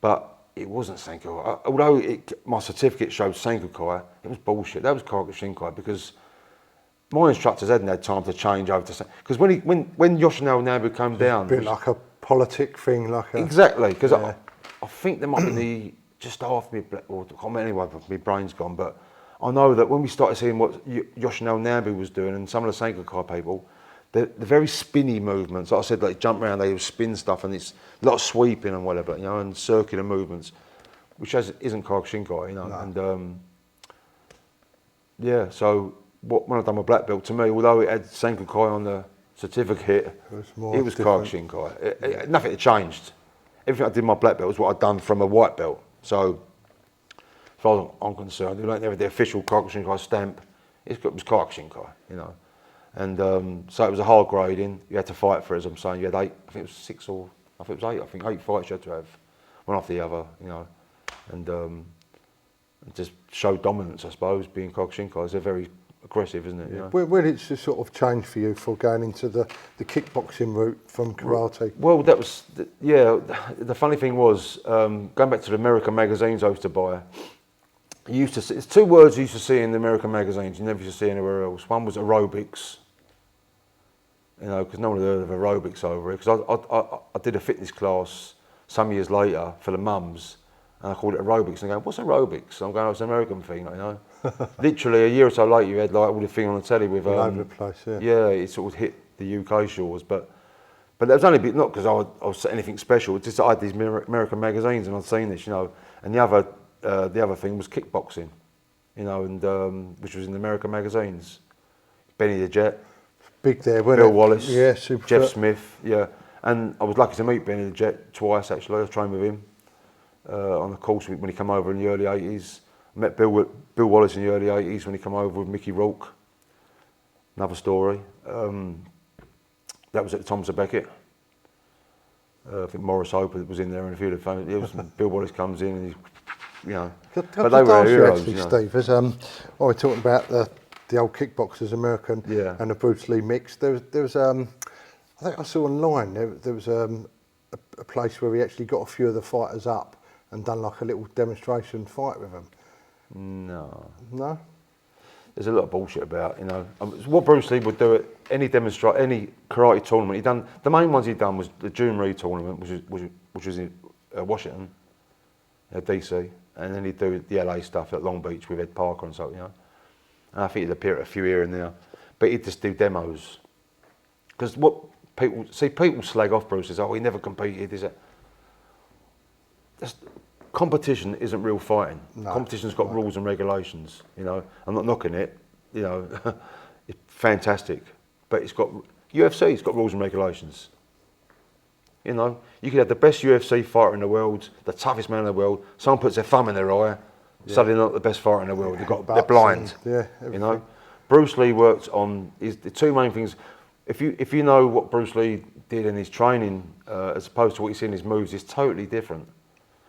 S2: but it wasn't Sankukai. Although my certificate showed Sankukai, it was bullshit. That was Kyokushinkai, because my instructors hadn't had time to change over to because when Yoshinao Nambu came down,
S1: A bit like a politic thing, like a...
S2: Exactly, because I think there might be just after me, or I can't remember anyway, my brain's gone, but I know that when we started seeing what Yoshinao Nambu was doing and some of the Sankukai people, the very spinny movements. Like I said, like jump around, they would spin stuff, and it's a lot of sweeping and whatever, you know, and circular movements, which isn't Kyokushinkai, you know.
S1: No.
S2: And yeah, so when I done my black belt, to me, although it had Senkukai on the certificate, it was Kyokushinkai. Nothing had changed. Everything I did in my black belt was what I'd done from a white belt. So, as far as I'm concerned, it ain't the official Kyokushinkai stamp. It was Kyokushinkai, you know. And so it was a hard grading. You had to fight for it, as I'm saying. You had 8, I think it was 6 or, I think it was 8. I think 8 fights you had to have, one after the other, you know. And just show dominance, I suppose, being Kyokushinkai. They're very aggressive, isn't it? You know?
S1: Where did it sort of change for you for going into the kickboxing route from karate?
S2: Well, that was, the funny thing was, going back to the American magazines I used to buy, you used to see, it's 2 words you used to see in the American magazines you never used to see anywhere else. One was aerobics, you know, because no one had heard of aerobics over here. Because I did a fitness class some years later for the mums, and I called it aerobics. And they go, what's aerobics? I'm going, oh, it's an American thing, you know. Literally a year or so later, you had like all the thing on the telly with
S1: All over the place, yeah.
S2: Yeah, it sort of hit the UK shores, but that was only not because I was anything special. It's just I had these American magazines and I'd seen this, you know. And the other thing was kickboxing, you know, and which was in the American magazines. Benny the Jet,
S1: Big there, wasn't
S2: Bill
S1: it?
S2: Wallace,
S1: Yeah, super.
S2: Jeff Smith, yeah. And I was lucky to meet Benny the Jet twice actually. I trained with him on the course when he came over in the early 80s. I met Bill Wallace in the early 80s when he came over with Mickey Rourke. Another story. That was at Thomas Beckett. I think Morris Hope was in there and a few of the famous. It was Bill Wallace comes in and you know.
S1: But
S2: they were heroes,
S1: actually,
S2: you know.
S1: Steve, as we're talking about the old kickboxers, American,
S2: Yeah.
S1: and the Bruce Lee mix. There was I think I saw online there was a place where we actually got a few of the fighters up and done like a little demonstration fight with them.
S2: No.
S1: No.
S2: There's a lot of bullshit about, you know. What Bruce Lee would do at any karate tournament, he done the main ones he'd done was the June Reed tournament, which was in Washington, DC, and then he'd do the LA stuff at Long Beach with Ed Parker and so, you know. And I think he'd appear at a few here and there, but he'd just do demos. Because what people slag off Bruce is, oh, he never competed, is it? Competition isn't real fighting.
S1: No,
S2: Competition's got rules and regulations, you know. I'm not knocking it, you know. It's fantastic, but UFC's got rules and regulations. You know, you could have the best UFC fighter in the world, the toughest man in the world. Someone puts their thumb in their eye, suddenly they're not the best fighter in the world. They're blind. You know, Bruce Lee worked on the 2 main things. If you know what Bruce Lee did in his training, as opposed to what you see in his moves, it's totally different.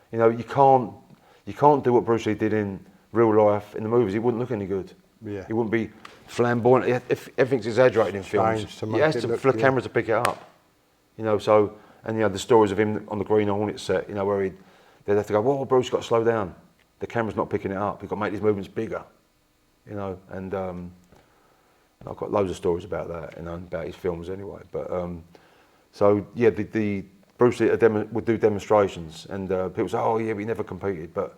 S2: You know, you can't do what Bruce Lee did in real life in the movies. He wouldn't look any good.
S1: Yeah.
S2: He wouldn't be flamboyant. If everything's exaggerated in films, he has to for the camera to pick it up. You know, so and you know the stories of him on the Green Hornet set. You know where they'd have to go, whoa, Bruce, you've got to slow down. The camera's not picking it up. You've got to make these movements bigger. You know, and I've got loads of stories about that. You know, about his films anyway. But so yeah, the Bruce Lee would do demonstrations, and people say, oh yeah, but he never competed. But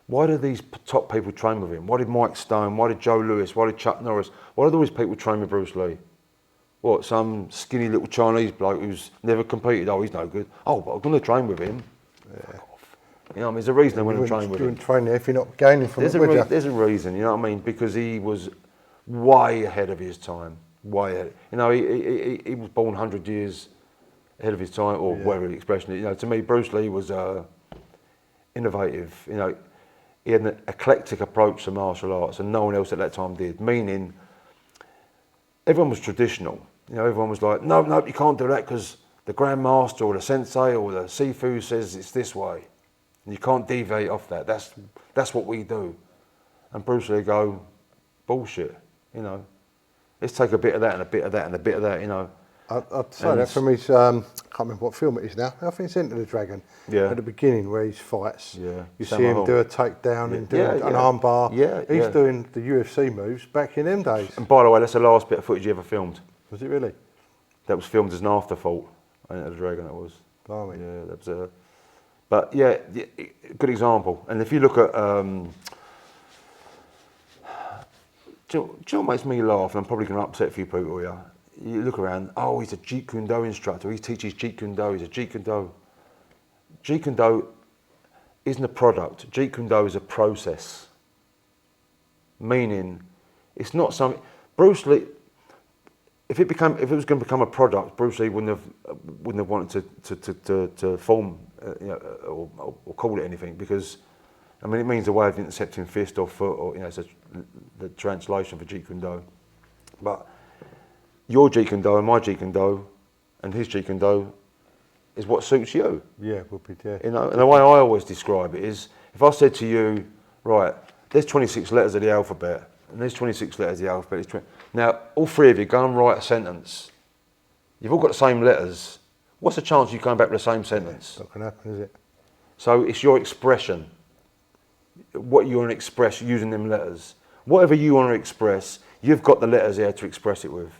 S2: why do these top people train with him? Why did Mike Stone, why did Joe Louis, why did Chuck Norris, why did all these people train with Bruce Lee? What, some skinny little Chinese bloke who's never competed? Oh, he's no good. Oh, but I'm going to train with him. Yeah. Fuck off. You know what I mean? There's a reason they want to train with him.
S1: You wouldn't train there if you're not gaining from it, would you?
S2: There's a reason, you know what I mean? Because he was way ahead of his time. Way ahead. You know, he was born 100 years ahead of his time, or whatever the expression is. You know, to me, Bruce Lee was innovative. You know, he had an eclectic approach to martial arts, and no one else at that time did. Meaning, everyone was traditional. You know, everyone was like, no, you can't do that because the grandmaster or the sensei or the sifu says it's this way, and you can't deviate off that. That's what we do. And Bruce Lee go, bullshit. You know, let's take a bit of that and a bit of that and a bit of that. You know.
S1: I'd say that from his, I can't remember what film it is now. I think it's Enter the Dragon.
S2: Yeah.
S1: At the beginning where he fights, you
S2: Sam
S1: see him
S2: Hall.
S1: do a takedown and do an armbar. He's doing the UFC moves back in them days.
S2: And by the way, that's the last bit of footage he ever filmed.
S1: Was it really?
S2: That was filmed as an afterthought. Enter the Dragon, that was.
S1: Blimey.
S2: Yeah, that was but yeah, good example. And if you look at, do you know what makes me laugh, and I'm probably going to upset a few people here, you look around, oh, he's a Jeet Kune Do instructor, he teaches Jeet Kune Do, he's a Jeet Kune Do. Jeet Kune Do isn't a product, Jeet Kune Do is a process. Meaning, it's not something, Bruce Lee, if it was going to become a product, Bruce Lee wouldn't have wanted to form, or call it anything, because, I mean, it means a way of intercepting fist or foot, or, it's the translation for Jeet Kune Do. But your Jeet Kune Do and my Jeet Kune Do and his Jeet Kune Do is what suits you.
S1: Yeah, would be, yeah.
S2: And the way I always describe it is, if I said to you, right, there's 26 letters of the alphabet, and there's 26 letters of the alphabet. Now, all three of you go and write a sentence. You've all got the same letters. What's the chance of you coming back with the same sentence?
S1: It's not going to happen, is it?
S2: So it's your expression. What you want to express using them letters. Whatever you want to express, you've got the letters there to express it with.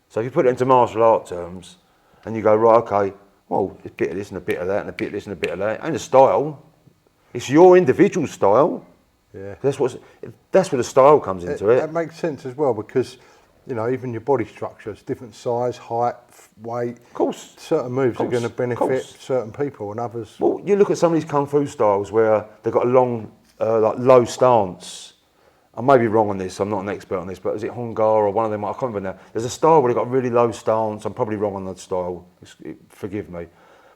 S2: So if you put it into martial art terms, and you go, right, okay, well, a bit of this and a bit of that and a bit of this and a bit of that, and a style. It's your individual style.
S1: Yeah.
S2: That's where the style comes into it.
S1: That makes sense as well, because, even your body structure is different size, height, weight.
S2: Of course.
S1: Certain moves are going to benefit certain people and others.
S2: Well, you look at some of these kung fu styles where they've got a long, low stance. I may be wrong on this, I'm not an expert on this, but is it Hongar or one of them? I can't remember now. There's a style where they've got a really low stance. I'm probably wrong on that style, forgive me.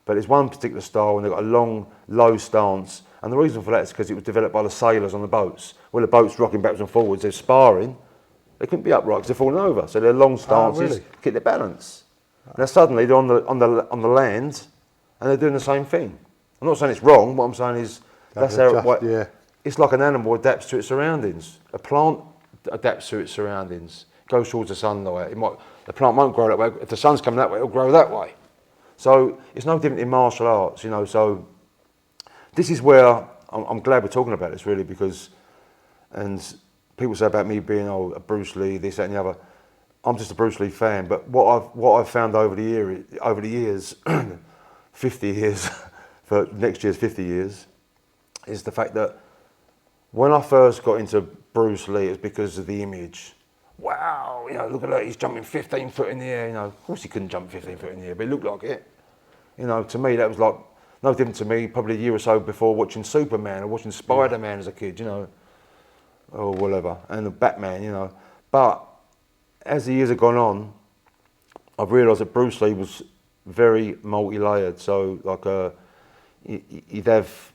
S2: But there's one particular style and they've got a long, low stance. And the reason for that is because it was developed by the sailors on the boats. When the boat's rocking backwards and forwards, they're sparring. They couldn't be upright because they're falling over. So their long stances keep their balance. Now suddenly they're on the land and they're doing the same thing. I'm not saying it's wrong. What I'm saying is that's how it's like an animal adapts to its surroundings. A plant adapts to its surroundings. It goes towards the sunlight. The plant won't grow that way. If the sun's coming that way, it'll grow that way. So it's no different in martial arts, So this is where I'm glad we're talking about this, really, because, and people say about me being a Bruce Lee, this, that, and the other. I'm just a Bruce Lee fan, but what I've found over the years, 50 years, for next year's 50 years, is the fact that when I first got into Bruce Lee, it was because of the image. Wow, look at that, he's jumping 15 foot in the air. Of course he couldn't jump 15 foot in the air, but it looked like it. To me, that was like no different to me probably a year or so before watching Superman or watching Spider-Man as a kid, or whatever, and the Batman, But as the years have gone on, I've realised that Bruce Lee was very multi-layered. So, like, you'd have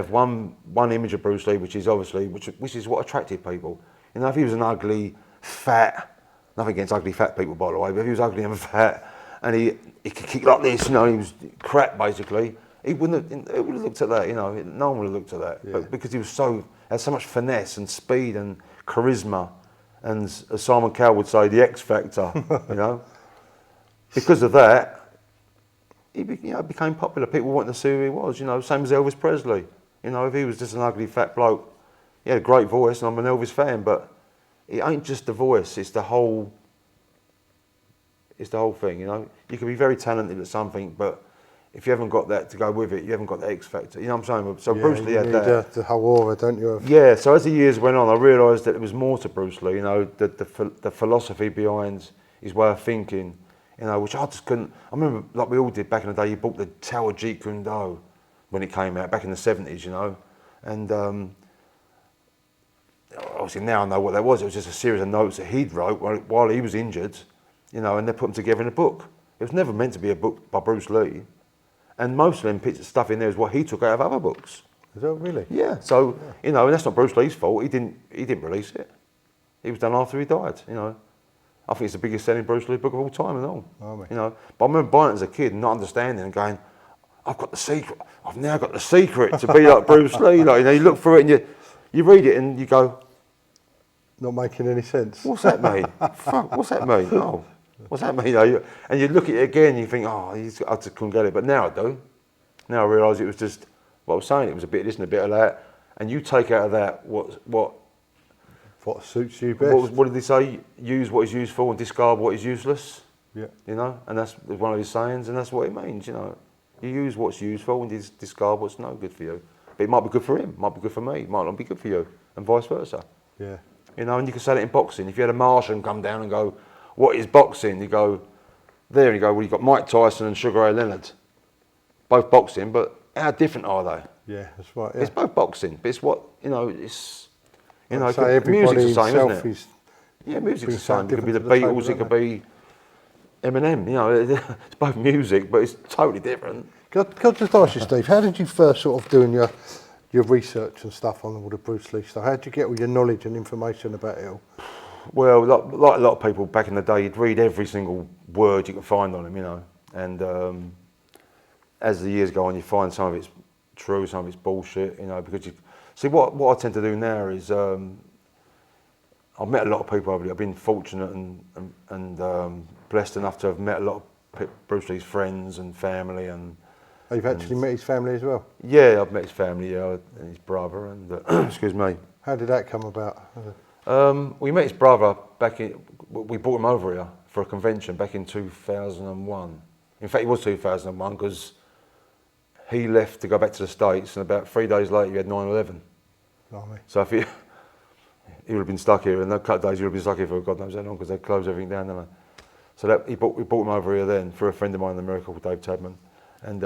S2: one image of Bruce Lee, which is obviously which is what attracted people. If he was an ugly, fat, nothing against ugly fat people, by the way, but if he was ugly and fat, and he could kick like this, he was crap basically. He wouldn't have looked at that, No one would have looked at that, but because he was had so much finesse and speed and charisma, and as Simon Cowell would say, the X factor, Because of that, he became popular. People wanted to see who he was, Same as Elvis Presley. If he was just an ugly fat bloke, he had a great voice, and I'm an Elvis fan, but it ain't just the voice; it's the whole thing. You can be very talented at something, but if you haven't got that to go with it, you haven't got the X factor. You know what I'm saying? So Bruce Lee had that.
S1: The whole aura, don't you?
S2: Yeah. So as the years went on, I realised that there was more to Bruce Lee. The philosophy behind his way of thinking. Which I just couldn't. I remember, like we all did back in the day. You bought the Tower Jeet Kune Do when it came out back in the 70s. And obviously now I know what that was. It was just a series of notes that he'd wrote while he was injured. And they put them together in a book. It was never meant to be a book by Bruce Lee. And most of them bits of stuff in there is what he took out of other books.
S1: Is that really?
S2: Yeah. So and that's not Bruce Lee's fault. He didn't release it. It was done after he died. I think it's the biggest selling Bruce Lee book of all time and all. But I remember buying it as a kid and not understanding and going, I've got the secret. I've now got the secret to be like Bruce Lee. You look through it and you read it and you go,
S1: not making any sense.
S2: What's that mean? Fuck, what's that mean? Oh, what's that mean? And you look at it again and you think, I just couldn't get it. But now I do. Now I realise it was just what I was saying. It was a bit of this and a bit of that. And you take out of that what
S1: suits you best.
S2: What did they say? Use what is useful and discard what is useless.
S1: Yeah.
S2: And that's one of his sayings, and that's what it means. You use what's useful and discard what's no good for you. But it might be good for him, might be good for me, might not be good for you, and vice versa.
S1: Yeah.
S2: And you can say that in boxing. If you had a Martian come down and go, what is boxing? You go, there, and you go, well, you've got Mike Tyson and Sugar Ray Leonard. Both boxing, but how different are they?
S1: Yeah, that's right. Yeah.
S2: It's both boxing, but it's what, you know, it's, you know,
S1: So everybody
S2: music's the same, isn't
S1: himself
S2: it?
S1: is
S2: Yeah, music's the
S1: brings
S2: same.
S1: something
S2: It could be the
S1: different to the
S2: Beatles,
S1: table,
S2: it could
S1: don't
S2: be Eminem, you know, it's both music, but it's totally different.
S1: Can I just ask you, Steve, how did you first sort of doing your research and stuff on all the Bruce Lee stuff? How did you get all your knowledge and information about it all?
S2: Well, like a lot of people back in the day, you'd read every single word you could find on him, you know, and as the years go on, you find some of it's true, some of it's bullshit, you know, because you see what I tend to do now is I've met a lot of people over there. I've been fortunate and blessed enough to have met a lot of Bruce Lee's friends and family, and
S1: You've actually met his family as well?
S2: yeah, I've met his family, yeah, and his brother, and excuse me.
S1: How did that come about?
S2: We met his brother back in. We brought him over here for a convention back in 2001. In fact, it was 2001 because he left to go back to the States, and about 3 days later, he had 9/11.
S1: Blimey.
S2: So if he would have been stuck here, and a couple of days he would have been stuck here for God knows how long because they closed everything down, didn't they? So we brought him over here then for a friend of mine in America called Dave Tadman, and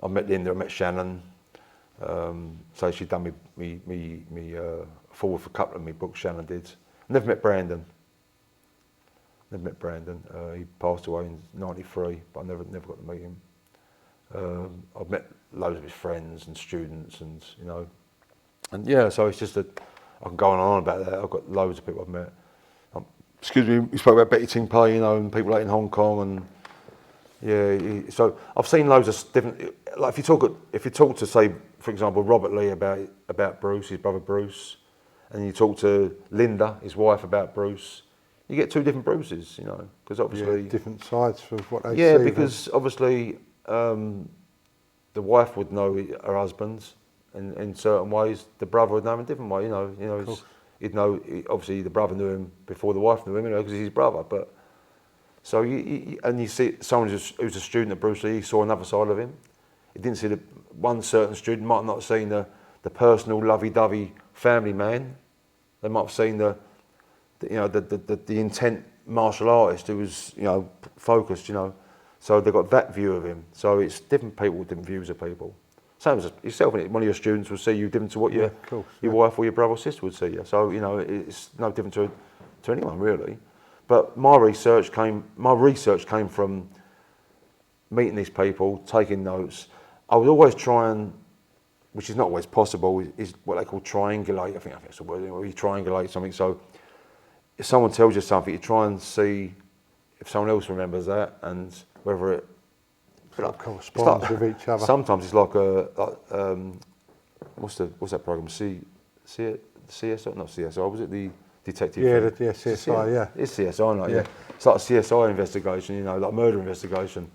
S2: I met Linda, I met Shannon. So she'd done me forward for a couple of me books. Shannon did. Never met Brandon. He passed away in '93, but I never got to meet him. I've met loads of his friends and students, and you know, and yeah. So it's just that I can go on and on about that. I've got loads of people I've met. Excuse me. We spoke about Betty Ting Pei, you know, and people out in Hong Kong, and yeah. So I've seen loads of different. Like if you talk to say, for example, Robert Lee about Bruce, his brother Bruce, and you talk to Linda, his wife, about Bruce, you get two different Bruces, you know, because obviously
S1: different sides of what they see.
S2: yeah, because obviously the wife would know her husband in certain ways. The brother would know him in a different way, you know. He'd know. Obviously, the brother knew him before the wife knew him, you know, because he's his brother. But so you see someone who's a student of Bruce Lee, he saw another side of him. He didn't see one certain student might not have seen the personal lovey-dovey family man. They might have seen the intent martial artist who was, you know, focused, you know. So they got that view of him. So it's different people with different views of people. Same as yourself, one of your students will see you different to what your wife or your brother or sister would see you. So, you know, it's no different to anyone really. But my research came from meeting these people, taking notes. I would always try and, which is not always possible, is what they call triangulate. I think that's the word. You triangulate something. So if someone tells you something, you try and see if someone else remembers that and whether it
S1: corresponds with each other.
S2: Sometimes it's like what's that program? CSI? Not CSI. Was it the detective?
S1: Yeah,
S2: thing?
S1: CSI. Yeah,
S2: it's CSI, no? Yeah, it's like a CSI investigation. You know, like murder investigation.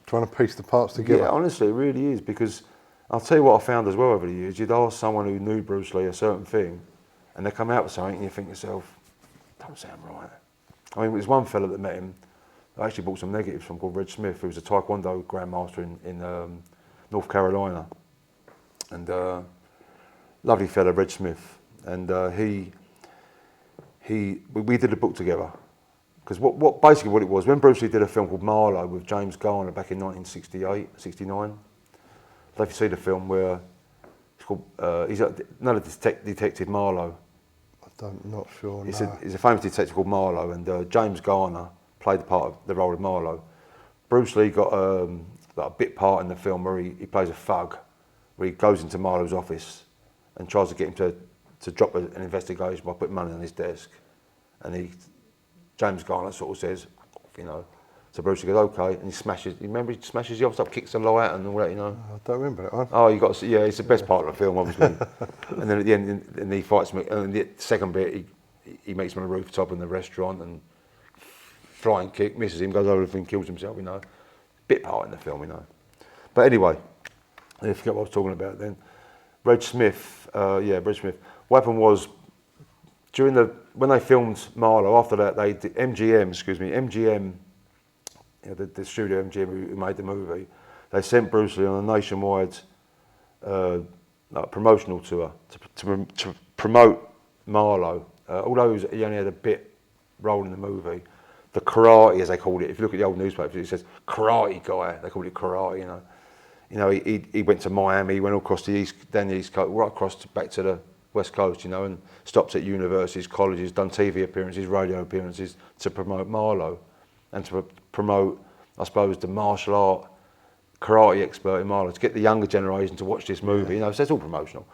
S1: Trying to piece the parts together.
S2: Yeah, honestly, it really is, because I'll tell you what I found as well over the years. You'd ask someone who knew Bruce Lee a certain thing, and they come out with something, and you think to yourself, "Don't sound right." I mean, there's one fella that met him. I actually bought some negatives from called Reg Smith, who was a Taekwondo grandmaster in North Carolina, and lovely fella, Reg Smith, and we did a book together, because what basically what it was, when Bruce Lee did a film called Marlowe with James Garner back in 1968, 69. I don't know if you see the film where it's called he's another detective Marlowe.
S1: I'm not sure.
S2: He's a famous detective called Marlowe, and James Garner played the role of Marlowe. Bruce Lee got a bit part in the film where he plays a thug, where he goes into Marlowe's office and tries to get him to drop an investigation by putting money on his desk, and James Garner sort of says, you know, so Bruce Lee goes okay, and he smashes. You remember he smashes the office up, kicks the light and all that, you know.
S1: I don't remember that one.
S2: Oh, you got to see, yeah, it's the best part of the film, obviously. And then at the end, and he fights me. And the second bit, he makes him on the rooftop in the restaurant and flying kick, misses him, goes over and kills himself, you know. Bit part in the film, you know. But anyway, I forget what I was talking about then. Reg Smith, Reg Smith. What happened was, when they filmed Marlowe, after that, they did MGM, you know, the studio MGM who made the movie, they sent Bruce Lee on a nationwide promotional tour to promote Marlowe. Although he only had a bit role in the movie. The karate, as they called it, if you look at the old newspapers, it says karate guy. They called it karate, he went to Miami, he went all across down the East Coast, right across back to the West Coast, and stopped at universities, colleges, done TV appearances, radio appearances to promote Marlowe and to promote, I suppose, the martial art karate expert in Marlowe, to get the younger generation to watch this movie. So it's all promotional.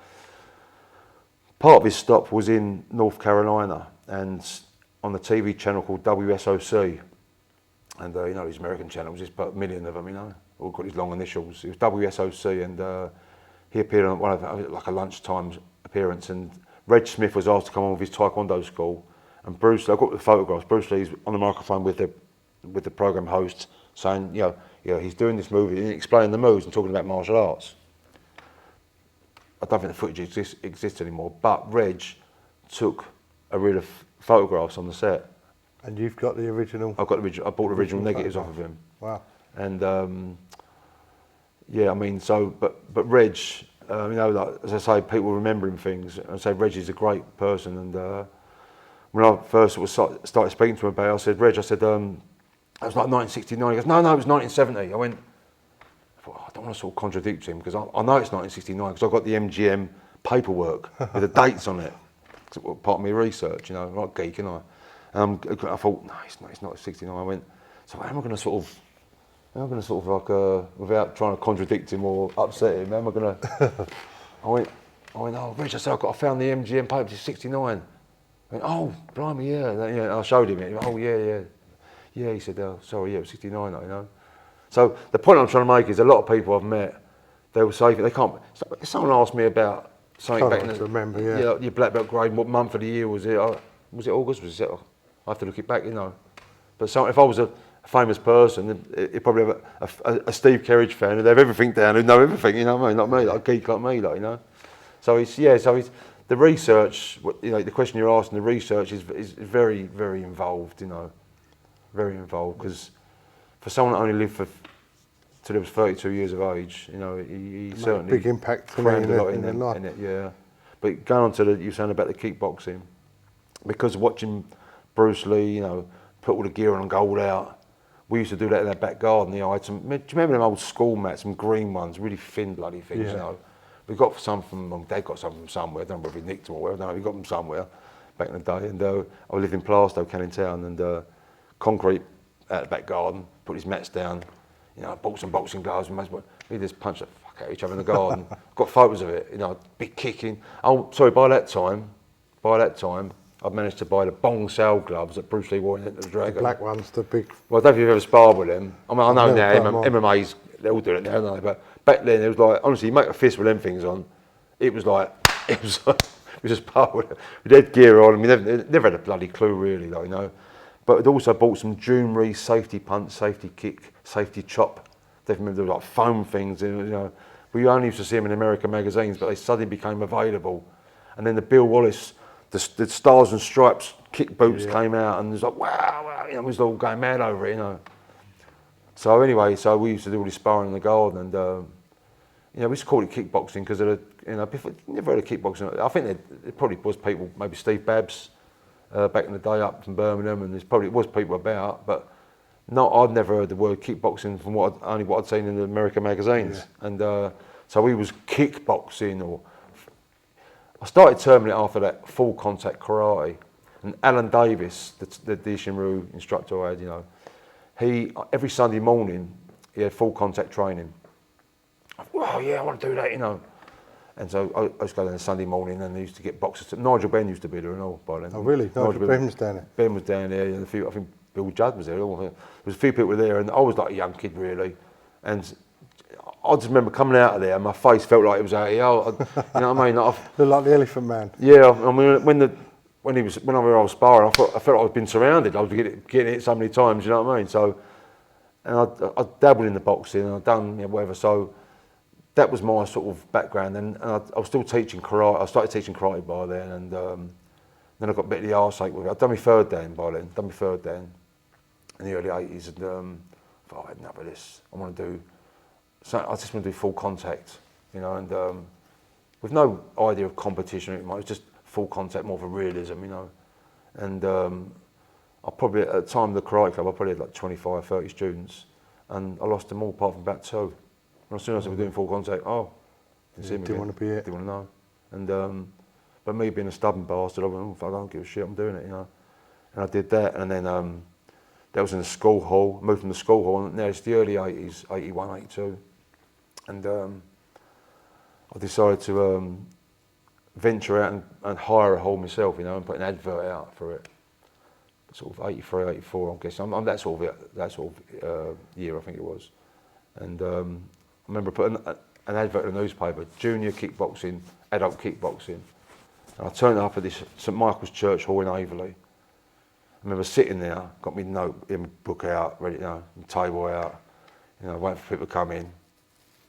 S2: Part of his stop was in North Carolina and on the TV channel called WSOC. And these American channels, there's about a million of them, all got his long initials. It was WSOC, and he appeared on one of like a lunchtime appearance, and Reg Smith was asked to come on with his Taekwondo school, and Bruce Lee, I've got the photographs, Bruce Lee's on the microphone with the program host saying, he's doing this movie and explaining the moves and talking about martial arts. I don't think the footage exists anymore, but Reg took a reel of photographs on the set.
S1: And you've got the original?
S2: I've got the original. I bought original negatives off of him.
S1: Wow.
S2: And but Reg, as I say, people remembering things. I say Reg is a great person, and when I first started speaking to him about it, I said, Reg, that was like 1969. He goes, no, it was 1970. I went, I don't want to sort of contradict him, because I know it's 1969 because I've got the MGM paperwork with the dates on it. It's part of my research, I'm not geek, I thought, no, it's not 69. I went, so how am I going to sort of like, without trying to contradict him or upset him, how am I going to, I went, oh, Rich, I found the MGM papers, it's 69. I went, oh, blimey, yeah. And I showed him it. He went, oh, yeah. Yeah, he said, sorry, it was 69, So the point I'm trying to make is a lot of people I've met, they will say, they can't, if someone asked me about something back in the,
S1: remember,
S2: your black belt grade, what month of the year was it? Was it August? I have to look it back, But if I was a famous person, it'd probably have a Steve Kerridge fan who'd have everything down, who'd know everything, you know what I mean? Not me, like a geek like me, So it's the research, the question you're asking, the research is very, very involved, very involved, because for someone that only lived till he was 32 years of age, he certainly
S1: big impact for
S2: crammed
S1: me
S2: a lot
S1: in life.
S2: in it, yeah. But going on to you saying about the kickboxing, because watching Bruce Lee, put all the gear on and go all out, we used to do that in our back garden. I had some, do you remember them old school mats, some green ones, really thin bloody things, We got some from, Dad got some from somewhere, I don't know whether he nicked them or whatever, I don't know, he got them somewhere back in the day. And I lived in Plaistow, Canning Town, and concrete out the back garden, put his mats down, bought some boxing gloves, and we just punched the fuck out of each other in the garden. Got photos of it, big kicking. Oh, sorry, by that time, I'd managed to buy the bong sale gloves that Bruce Lee wore in the Dragon.
S1: The black ones, the big...
S2: Well, I don't know if you've ever sparred with them. I mean, I know now,
S1: them
S2: MMA's, they all do it now, don't they? But back then, it was like, honestly, you make a fist with them things on, it was we just sparred with it. With headgear on, we never had a bloody clue really, But I'd also bought some June safety punch, safety kick, safety chop. They remember like foam things, We only used to see them in American magazines, but they suddenly became available. And then the Bill Wallace, the Stars and Stripes kick boots came out, and it was like, wow, we was all going mad over it, So anyway, we used to do all this sparring in the garden, and we used to call it kickboxing because of before, never heard of kickboxing. I think there probably was people, maybe Steve Babbs, back in the day up from Birmingham, and there was people about, but I'd never heard the word kickboxing from only what I'd seen in the American magazines, and so we was kickboxing, or I started terming it after that, full contact karate. And Alan Davis, the Shinru instructor I had, he every Sunday morning he had full contact training. I thought, oh yeah, I want to do that, And so I used to go there Sunday morning, and they used to get boxers. Nigel Benn used to be there and all by then.
S1: Oh really? Nigel Benn was down there?
S2: Ben was down there, and I think Bill Judd was there. There was a few people there, and I was like a young kid really. And I just remember coming out of there, and my face felt like it was out here. You know what I mean?
S1: Looked like the Elephant Man.
S2: Yeah, I mean, when I was sparring, I felt like I'd been surrounded. I was getting hit so many times. You know what I mean? So, and I dabbled in the boxing, and I'd done whatever. So that was my sort of background, and I was still teaching karate. I started teaching karate by then, and then I got a bit of the arse ache with it. I'd done my third dan by then. In the early 80s, and I thought, I had enough of this. So I just want to do full contact, and with no idea of competition. It was just full contact, more for realism, And I probably, at the time of the karate club, I probably had like 25, 30 students, and I lost them all apart from about 2. And as soon as I was doing full contact, didn't see me
S1: Didn't
S2: again.
S1: want to be it.
S2: Didn't want to know. And but me being a stubborn bastard, I went, I don't give a shit, I'm doing it, you know. And I did that, and then that was in the school hall. Moved from the school hall, and now it's the early 80s, 81, 82, and I decided to venture out and hire a hall myself, you know, and put an advert out for it. Sort of 83, 84, I'm guessing. I'm that sort of year, I think it was. And I remember putting an advert in the newspaper, junior kickboxing, adult kickboxing. And I turned up at this St Michael's Church Hall in Averley. I remember sitting there, got my book out, ready, you know, my table out, you know, waiting for people to come in,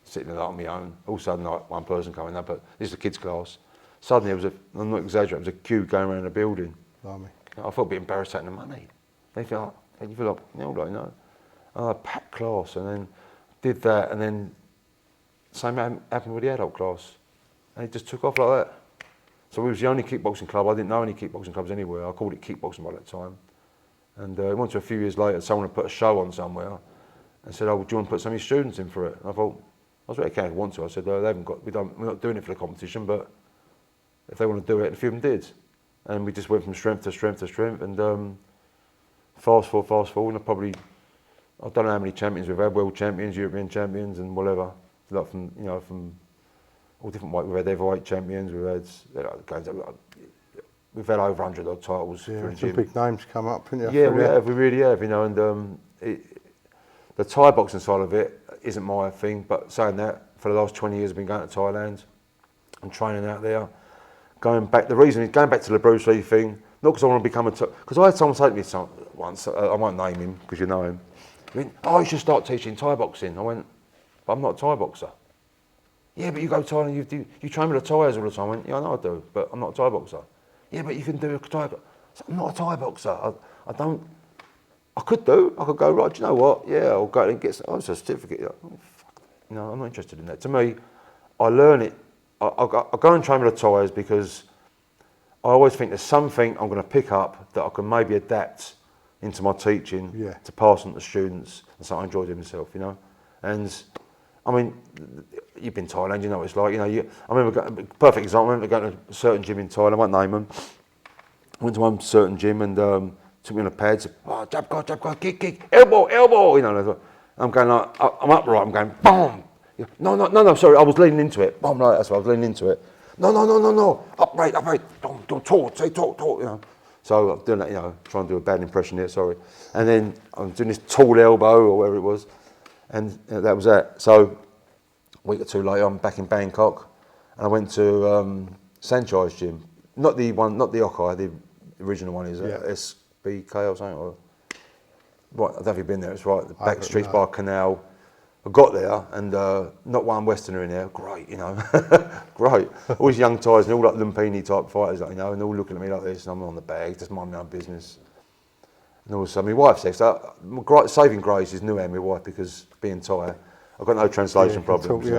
S2: sitting there on my own. All of a sudden, like, one person coming up, but this is a kids' class. Suddenly, I'm not exaggerating, there was a queue going around the building.
S1: Blimey.
S2: I felt a bit embarrassed taking the money. You feel like, you know, packed class, and then did that, and then same happened with the adult class, and it just took off like that. So it was the only kickboxing club. I didn't know any kickboxing clubs anywhere. I called it kickboxing by that time, and it went to a few years later. Someone had put a show on somewhere, and said, "Oh, do you want to put some of your students in for it?" And I thought, I was really okay if I want to. I said, "They haven't got. We're not doing it for the competition, but if they want to do it," and a few of them did. And we just went from strength to strength to strength, and fast forward, and I don't know how many champions we've had, world champions, European champions, and whatever. Like from all different weight. We've had heavyweight champions, we've had over 100 odd titles.
S1: Yeah,
S2: for the
S1: some
S2: gym.
S1: big names come up, haven't you?
S2: Yeah, we really have, you know, and the Thai boxing side of it isn't my thing, but saying that, for the last 20 years I've been going to Thailand and training out there. The reason is going back to the Bruce Lee thing, not because I want to become because I had someone say to me once, I won't name him because you know him, he went, "Oh, you should start teaching Thai boxing." I went, "But I'm not a Thai boxer." "Yeah, but you go to Thailand, you train with the Thais all the time." I went, "Yeah, I know I do, but I'm not a Thai boxer." "Yeah, but you can do a Thai boxer." "I'm not a Thai boxer. I could go, right, do you know what? Yeah, I'll go and get a certificate." Oh, fuck. No, I'm not interested in that. To me, I learn it. I go and train with the Thais because I always think there's something I'm going to pick up that I can maybe adapt into my teaching to pass on to students, and so I enjoy doing myself, you know. And I mean, you've been to Thailand, you know what it's like, you know. I remember perfect example. I remember going to a certain gym in Thailand. I won't name them. I went to one certain gym and took me on the pads. "Oh, jab guard, kick, elbow, you know. And I'm going like, I'm upright. I'm going, boom. No, sorry, I was leaning into it. Boom, like that's what I was leaning into it. No, upright, don't talk, you know. So I'm doing that, you know, trying to do a bad impression here, sorry. And then I'm doing this tall elbow or whatever it was, and that was that. So a week or two later, I'm back in Bangkok, and I went to Sanchai's gym, not the Okai, the original one is SBK or something. Right, I don't know if you've been there. It's right, the back streets by a canal. I got there and not one Westerner in there. Great, you know, great. All these young Thais and all like Lumpini type fighters, like, you know, and all looking at me like this, and I'm on the bag, just mind my own business. And all of a sudden, my wife says, saving grace is Nuan, my wife, because being Thai, I've got no translation problems.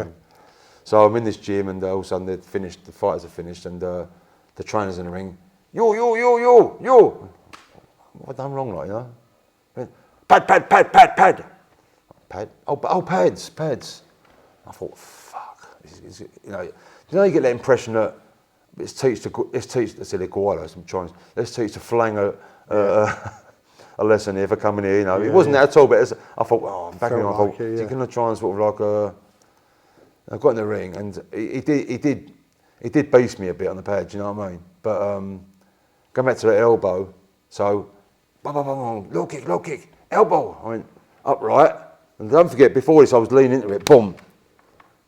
S2: So I'm in this gym, and all of a sudden the fighters are finished, and the trainer's in the ring. Yo. What have I done wrong, like, you know? Pad. Pad? Oh, pads. I thought, fuck. You know, you get that impression that let's teach the Chinese. Let's teach the Flang a lesson here for coming here. You know, it wasn't that at all. But I thought, I thought, you're going to try and sort of like I got in the ring, and he did beast me a bit on the pads. You know what I mean? But going back to the elbow, so low kick, elbow. I went upright. And don't forget, before this, I was leaning into it, boom.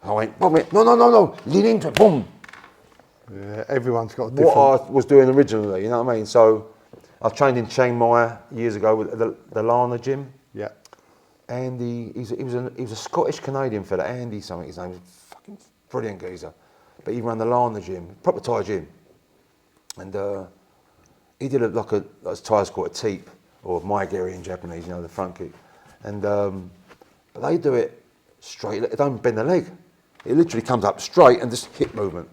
S2: I went, boom, no, lean into it, boom.
S1: Yeah, everyone's got a different...
S2: What I was doing originally, you know what I mean? So, I trained in Chiang Mai years ago with the Lana gym.
S1: Yeah.
S2: Andy, he was a Scottish Canadian fella, Andy something, his name was fucking brilliant geezer. But he ran the Lana gym, proper Thai gym. And he did like Thais call it a teep, or maigiri in Japanese, you know, the front kick. And but they do it straight, they don't bend the leg. It literally comes up straight and just hip movement.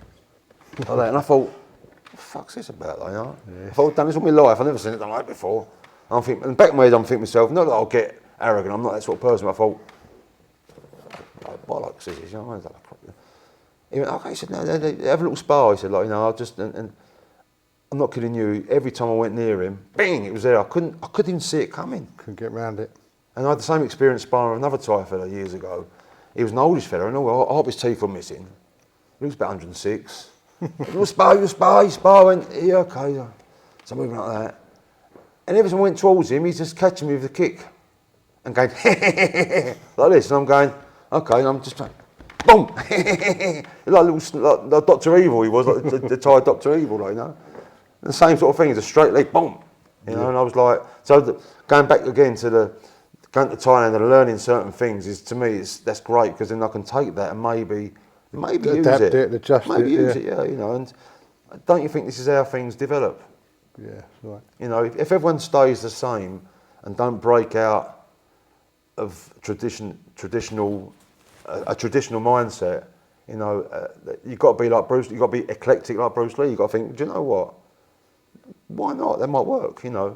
S2: Like that. And I thought, what the fuck's this about, like, you know? I thought, I've done this all my life, I've never seen it done like that before. I'm thinking, in the back of my head, I'm thinking to myself, not that I'll get arrogant, I'm not that sort of person, but I thought, bollocks, you know what I mean? He went, okay, he said, no, have a little spar, he said, like, you know, I'll just, and I'm not kidding you, every time I went near him, bang, it was there, I couldn't even see it coming.
S1: Couldn't get around it.
S2: And I had the same experience sparring with another Thai fella years ago. He was an oldish fella, and half his teeth were missing. He was about 106. You spar, I went, yeah, okay. So moving like that. And every time I went towards him, he's just catching me with a kick. And going, like this. And I'm going, okay, and I'm just like, boom! like Dr. Evil he was, like the Thai Dr. Evil, like, you know. And the same sort of thing, it's a straight leg, boom! You know, and I was like, so going back again to going to Thailand and learning certain things is, to me, that's great, because then I can take that and maybe
S1: Adapt
S2: use it.
S1: adjust
S2: maybe
S1: it,
S2: use it, yeah, you know. And don't you think this is how things develop?
S1: Yeah, right.
S2: You know, if everyone stays the same and don't break out of a traditional mindset, you know, you've got to be like Bruce. You've got to be eclectic like Bruce Lee. You've got to think, do you know what? Why not? That might work. You know,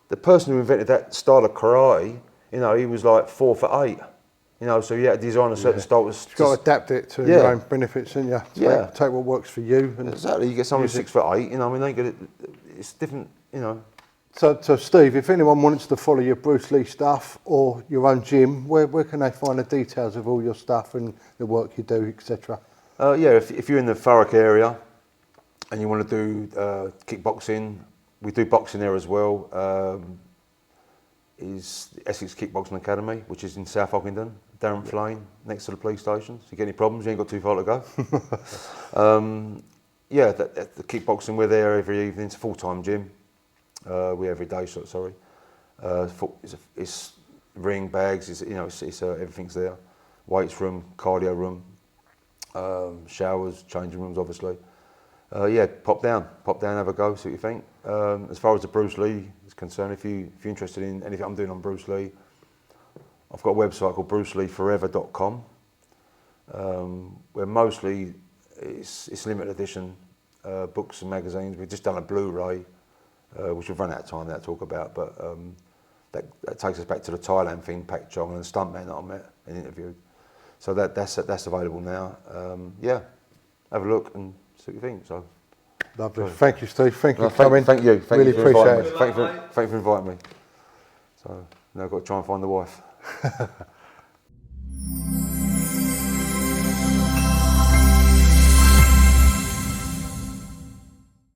S2: the person who invented that style of karate, you know, he was like 4'8". You know, so you had to design a certain style.
S1: You've got to adapt it to your own benefits, and take what works for you. And
S2: exactly. You get someone who's 6'8". You know, I mean, they get it. It's different. You know.
S1: So Steve, if anyone wants to follow your Bruce Lee stuff or your own gym, where can they find the details of all your stuff and the work you do, etc.?
S2: If you're in the Thurrock area and you want to do kickboxing, we do boxing there as well. Is the Essex Kickboxing Academy, which is in South Ockenden, Darren Flane, next to the police station. So you get any problems, you ain't got too far to go. The kickboxing, we're there every evening. It's a full-time gym. Every day, sorry. It's ring, bags, it's everything's there. Weights room, cardio room, showers, changing rooms, obviously. Pop down, have a go, see what you think. As far as the Bruce Lee is concerned, if you're interested in anything I'm doing on Bruce Lee, I've got a website called bruceleeforever.com, where mostly it's limited edition books and magazines. We've just done a Blu-ray, which we've run out of time now to talk about, but that takes us back to the Thailand thing, Pak Chong and the stuntman that I met and interviewed. So that's available now. Have a look and see what you think. So,
S1: lovely. Thank you, Steve. Thank you for coming.
S2: Thank you.
S1: Really
S2: you for
S1: appreciate
S2: inviting
S1: it.
S2: me. Thank you for inviting me. So now I've got to try and find the wife.